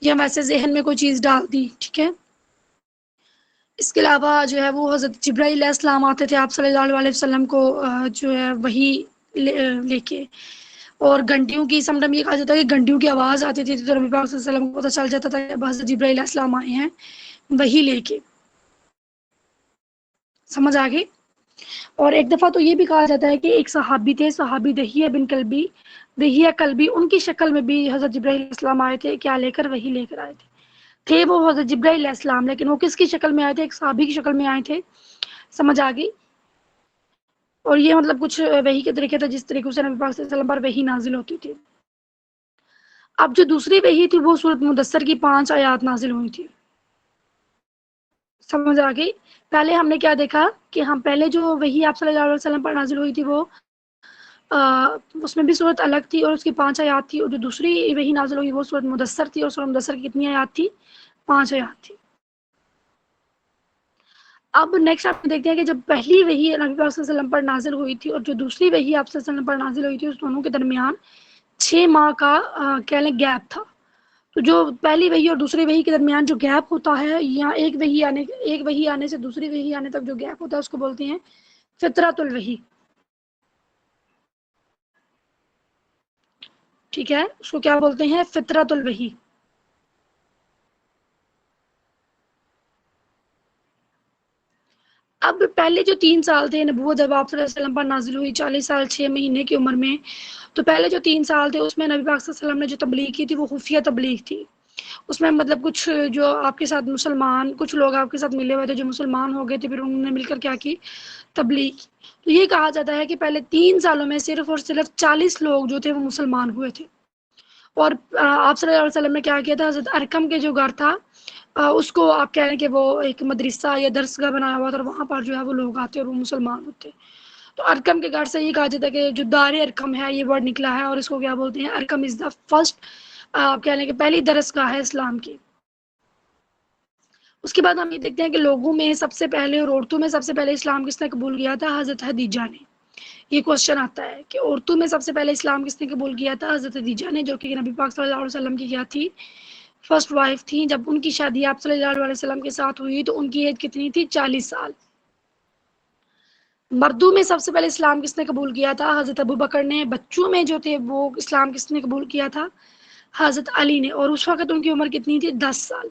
یا ویسے ذہن میں کوئی چیز ڈال دی. ٹھیک ہے. اس کے علاوہ جو ہے وہ حضرت جبرائیل علیہ السلام آتے تھے آپ صلی اللہ علیہ وسلم کو جو ہے وحی لے کے. اور گھنٹیوں کی سمٹم یہ کہا جاتا ہے کہ گھنٹیوں کی آواز آتی تھی تو نبی پاک صلی اللہ علیہ وسلم کو پتہ چل جاتا تھا کہ حضرت جبرائیل علیہ السلام آئے ہیں وحی لے کے. سمجھ آ گئی. اور ایک دفعہ تو یہ بھی کہا جاتا ہے کہ ایک صحابی تھے، صحابی دہیہ بن کلبی، دہیہ کلبی، ان کی شکل میں بھی حضرت جبرائیل علیہ السلام آئے تھے. کیا لے کر؟ وحی لے کر آئے تھے وہ حضرت جبرائیل علیہ السلام، لیکن وہ کس کی شکل میں آئے تھے؟ ایک صحابی کی شکل میں آئے تھے. سمجھ آ گئی. اور یہ مطلب کچھ وحی کے طریقے تھے جس طریقے سے نبی پاک صلی اللہ علیہ وسلم پر وحی نازل ہوتی تھی. اب جو دوسری وحی تھی وہ سورۃ مدثر کی 5 آیات نازل ہوئی تھی. سمجھ آ گئی. پہلے ہم نے کیا دیکھا کہ ہم پہلے جو وحی آپ صلی اللہ علیہ وسلم پر نازل ہوئی تھی وہ اس میں بھی صورت الگ تھی اور اس کی 5 آیات تھی، اور جو دوسری وحی نازل ہوئی وہ سورۃ مدثر تھی، اور سورۃ مدثر کی کتنی آیات تھی؟ 5 آیات تھی. اب نیکسٹ آپ دیکھتے ہیں کہ جب پہلی وحی نبی پاک صلی اللہ علیہ وسلم پر نازل ہوئی تھی اور جو دوسری وحی آپ صلی اللہ علیہ وسلم پر نازل ہوئی تھی، اس دونوں کے درمیان 6 ماہ کا کہہ لیں گیپ تھا. تو جو پہلی وحی اور دوسری وحی کے درمیان جو گیپ ہوتا ہے، یا ایک وحی آنے سے دوسری وحی آنے تک جو گیپ ہوتا ہے اس کو بولتے ہیں فطرۃ الوحی. ٹھیک ہے. اس کو کیا بولتے ہیں؟ فطرۃ الوحی. اب پہلے جو 3 سال تھے نبوت جب آپ صلی اللہ علیہ وسلم پر نازل ہوئی 40 سال 6 مہینے کی عمر میں، تو پہلے جو 3 سال تھے اس میں نبی پاک صلی اللہ علیہ وسلم نے جو تبلیغ کی تھی وہ خفیہ تبلیغ تھی. اس میں مطلب کچھ جو آپ کے ساتھ مسلمان، کچھ لوگ آپ کے ساتھ ملے ہوئے تھے جو مسلمان ہو گئے تھے، پھر انہوں نے مل کر کیا کی؟ تبلیغ. تو یہ کہا جاتا ہے کہ پہلے 3 سالوں میں صرف اور صرف 40 لوگ جو تھے وہ مسلمان ہوئے تھے. اور آپ صلی اللہ علیہ وسلم نے کیا کیا تھا؟ حضرت ارقم کے جو گھر تھا اس کو آپ کہہ رہے ہیں کہ وہ ایک مدرسہ یا درسگاہ بنایا ہوا تھا، اور وہاں پر جو ہے وہ لوگ آتے اور وہ مسلمان ہوتے. تو ارقم کے گھر سے یہ کہا جاتا ہے کہ جو دار ارقم ہے یہ ورڈ نکلا ہے، اور اس کو کیا بولتے ہیں؟ ارقم از دا فرسٹ، آپ کہہ رہے ہیں کہ پہلی درسگاہ ہے اسلام کی. اس کے بعد ہم یہ دیکھتے ہیں کہ لوگوں میں سب سے پہلے اور عورتوں میں سب سے پہلے اسلام کس نے قبول کیا تھا؟ حضرت خدیجہ نے. یہ کوشچن آتا ہے کہ عورتوں میں سب سے پہلے اسلام کس نے قبول کیا تھا؟ حضرت خدیجہ نے، جو کہ نبی پاک صلی اللہ علیہ وسلم کی کیا تھی؟ فرسٹ وائف تھی. جب ان کی شادی آپ صلی اللہ علیہ وسلم کے ساتھ ہوئی تو ان کی ایج کتنی تھی؟ 40 سال. مردوں میں سب سے پہلے اسلام کس نے قبول کیا تھا؟ حضرت ابو بکر نے. بچوں میں جو تھے وہ اسلام کس نے قبول کیا تھا؟ حضرت علی نے. اور اس وقت ان کی عمر کتنی تھی؟ 10 سال.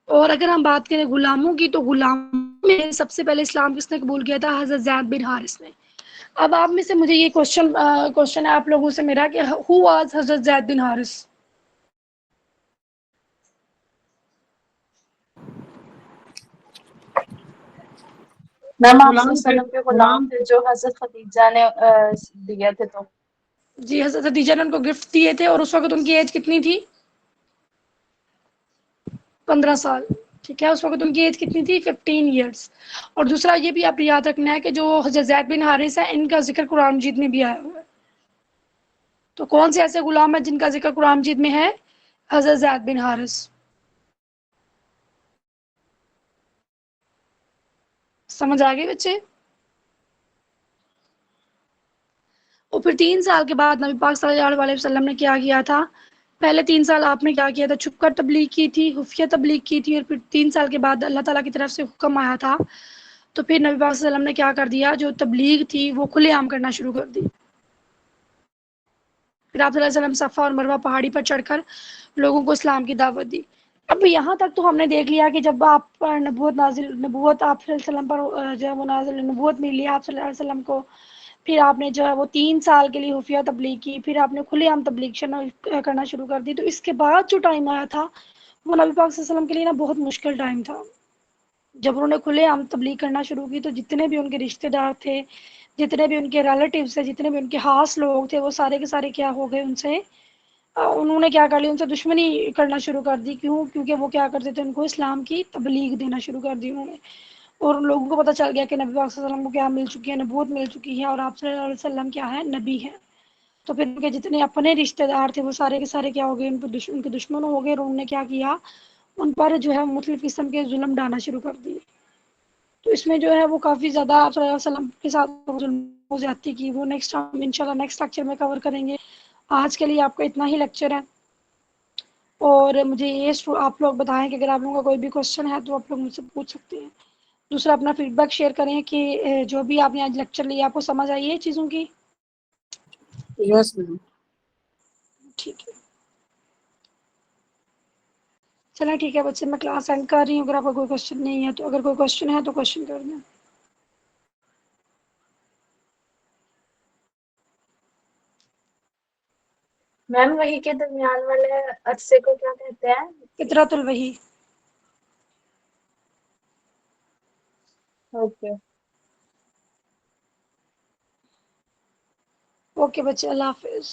اور اگر ہم بات کریں غلاموں کی تو غلاموں میں سب سے پہلے اسلام کس نے قبول کیا تھا؟ حضرت زید بن حارث نے. اب آپ میں سے مجھے یہ کوشچن ہے آپ لوگوں سے میرا کہ ہو واز حضرت زید بن حارث؟ میم آپ غلام تھے، وسلم کے غلام تھے جو حضرت خدیجہ نے دیے تھے. تو جی حضرت خدیجہ نے ان کو گفٹ دیے تھے، اور اس وقت ان کی ایج کتنی تھی؟ 15 سال. ٹھیک ہے. اس وقت ان کی ایج کتنی تھی؟ 15 ایئرس. اور دوسرا یہ بھی آپ یاد رکھنا ہے کہ جو حضرت زید بن حارث ہے ان کا ذکر قرآن مجید میں بھی آیا ہوا ہے. تو کون سے ایسے غلام ہیں جن کا ذکر قرآن مجید میں ہے؟ حضرت زید بن حارث. سمجھ آ گئی بچے؟ اور پھر 3 سال کے بعد نبی پاک صلی اللہ علیہ وسلم نے کیا کیا تھا؟ پہلے 3 سال آپ نے کیا کیا تھا؟ چھپ کر تبلیغ کی تھی، خفیہ تبلیغ کی تھی. اور پھر 3 سال کے بعد اللہ تعالیٰ کی طرف سے حکم آیا تھا، تو پھر نبی پاک صلی اللہ علیہ وسلم نے کیا کر دیا؟ جو تبلیغ تھی وہ کھلے عام کرنا شروع کر دی. پھر آپ صلی اللہ علیہ وسلم صفا اور مروہ پہاڑی پر چڑھ کر لوگوں کو اسلام کی دعوت دی. اب یہاں تک تو ہم نے دیکھ لیا کہ جب آپ پر نبوت آپ صلی اللہ علیہ وسلم پر جو ہے وہ نازل نبوت ملی آپ صلی اللہ علیہ وسلم کو، پھر آپ نے جو ہے وہ 3 سال کے لیے خفیہ تبلیغ کی، پھر آپ نے کھلے عام تبلیغ کرنا شروع کر دی. تو اس کے بعد جو ٹائم آیا تھا وہ نبی پاک صلی اللہ علیہ وسلم کے لیے نا بہت مشکل ٹائم تھا. جب انہوں نے کھلے عام تبلیغ کرنا شروع کی تو جتنے بھی ان کے رشتہ دار تھے، جتنے بھی ان کے ریلیٹیوز تھے، جتنے بھی ان کے خاص لوگ تھے، وہ سارے کے سارے کیا ہو گئے؟ ان سے انہوں نے کیا کر لی؟ ان سے دشمنی کرنا شروع کر دی. کیوں؟ کیونکہ وہ کیا کرتے تھے؟ ان کو اسلام کی تبلیغ دینا شروع کر دی انہوں نے. اور لوگوں کو پتہ چل گیا کہ نبی پاک صلی اللہ علیہ وسلم کو کیا مل چکی ہے، نبوت مل چکی ہے، اور آپ صلی اللہ علیہ وسلم کیا ہے، نبی ہے. تو پھر ان کے جتنے اپنے رشتہ دار تھے وہ سارے کے سارے کیا ہو گئے، ان کے دشمن ہو گئے، اور انہوں نے کیا کیا، ان پر جو ہے مختلف قسم کے ظلم ڈالنا شروع کر دیے. تو اس میں جو ہے وہ کافی زیادہ آپ صلی اللہ علیہ وسلم کے ساتھ ظلم و زیادتی کی. وہ نیکسٹ ہم انشاءاللہ نیکسٹ لیکچر میں کور کریں گے. آج کے لیے آپ کا اتنا ہی لیکچر ہے. اور مجھے یہ آپ لوگ بتائیں کہ اگر آپ لوگوں کا کوئی بھی کوشچن ہے تو آپ لوگ مجھ سے پوچھ سکتے ہیں. دوسرا اپنا فیڈ بیک شیئر کریں کہ جو بھی آپ نے آج لیکچر لیا آپ کو سمجھ آئی ہے چیزوں کی. یس میم. ٹھیک ہے، چلیں ٹھیک ہے بچے، میں کلاس اینڈ کر رہی ہوں. اگر آپ کا کوئی کوشچن نہیں ہے تو، اگر کوئی کوشچن ہے تو کوشچن کر دیں. میم وحی کے درمیان والے عرصے کو کیا کہتے ہیں؟ فطرت الوحی. اوکے. اوکے بچے، اللہ حافظ.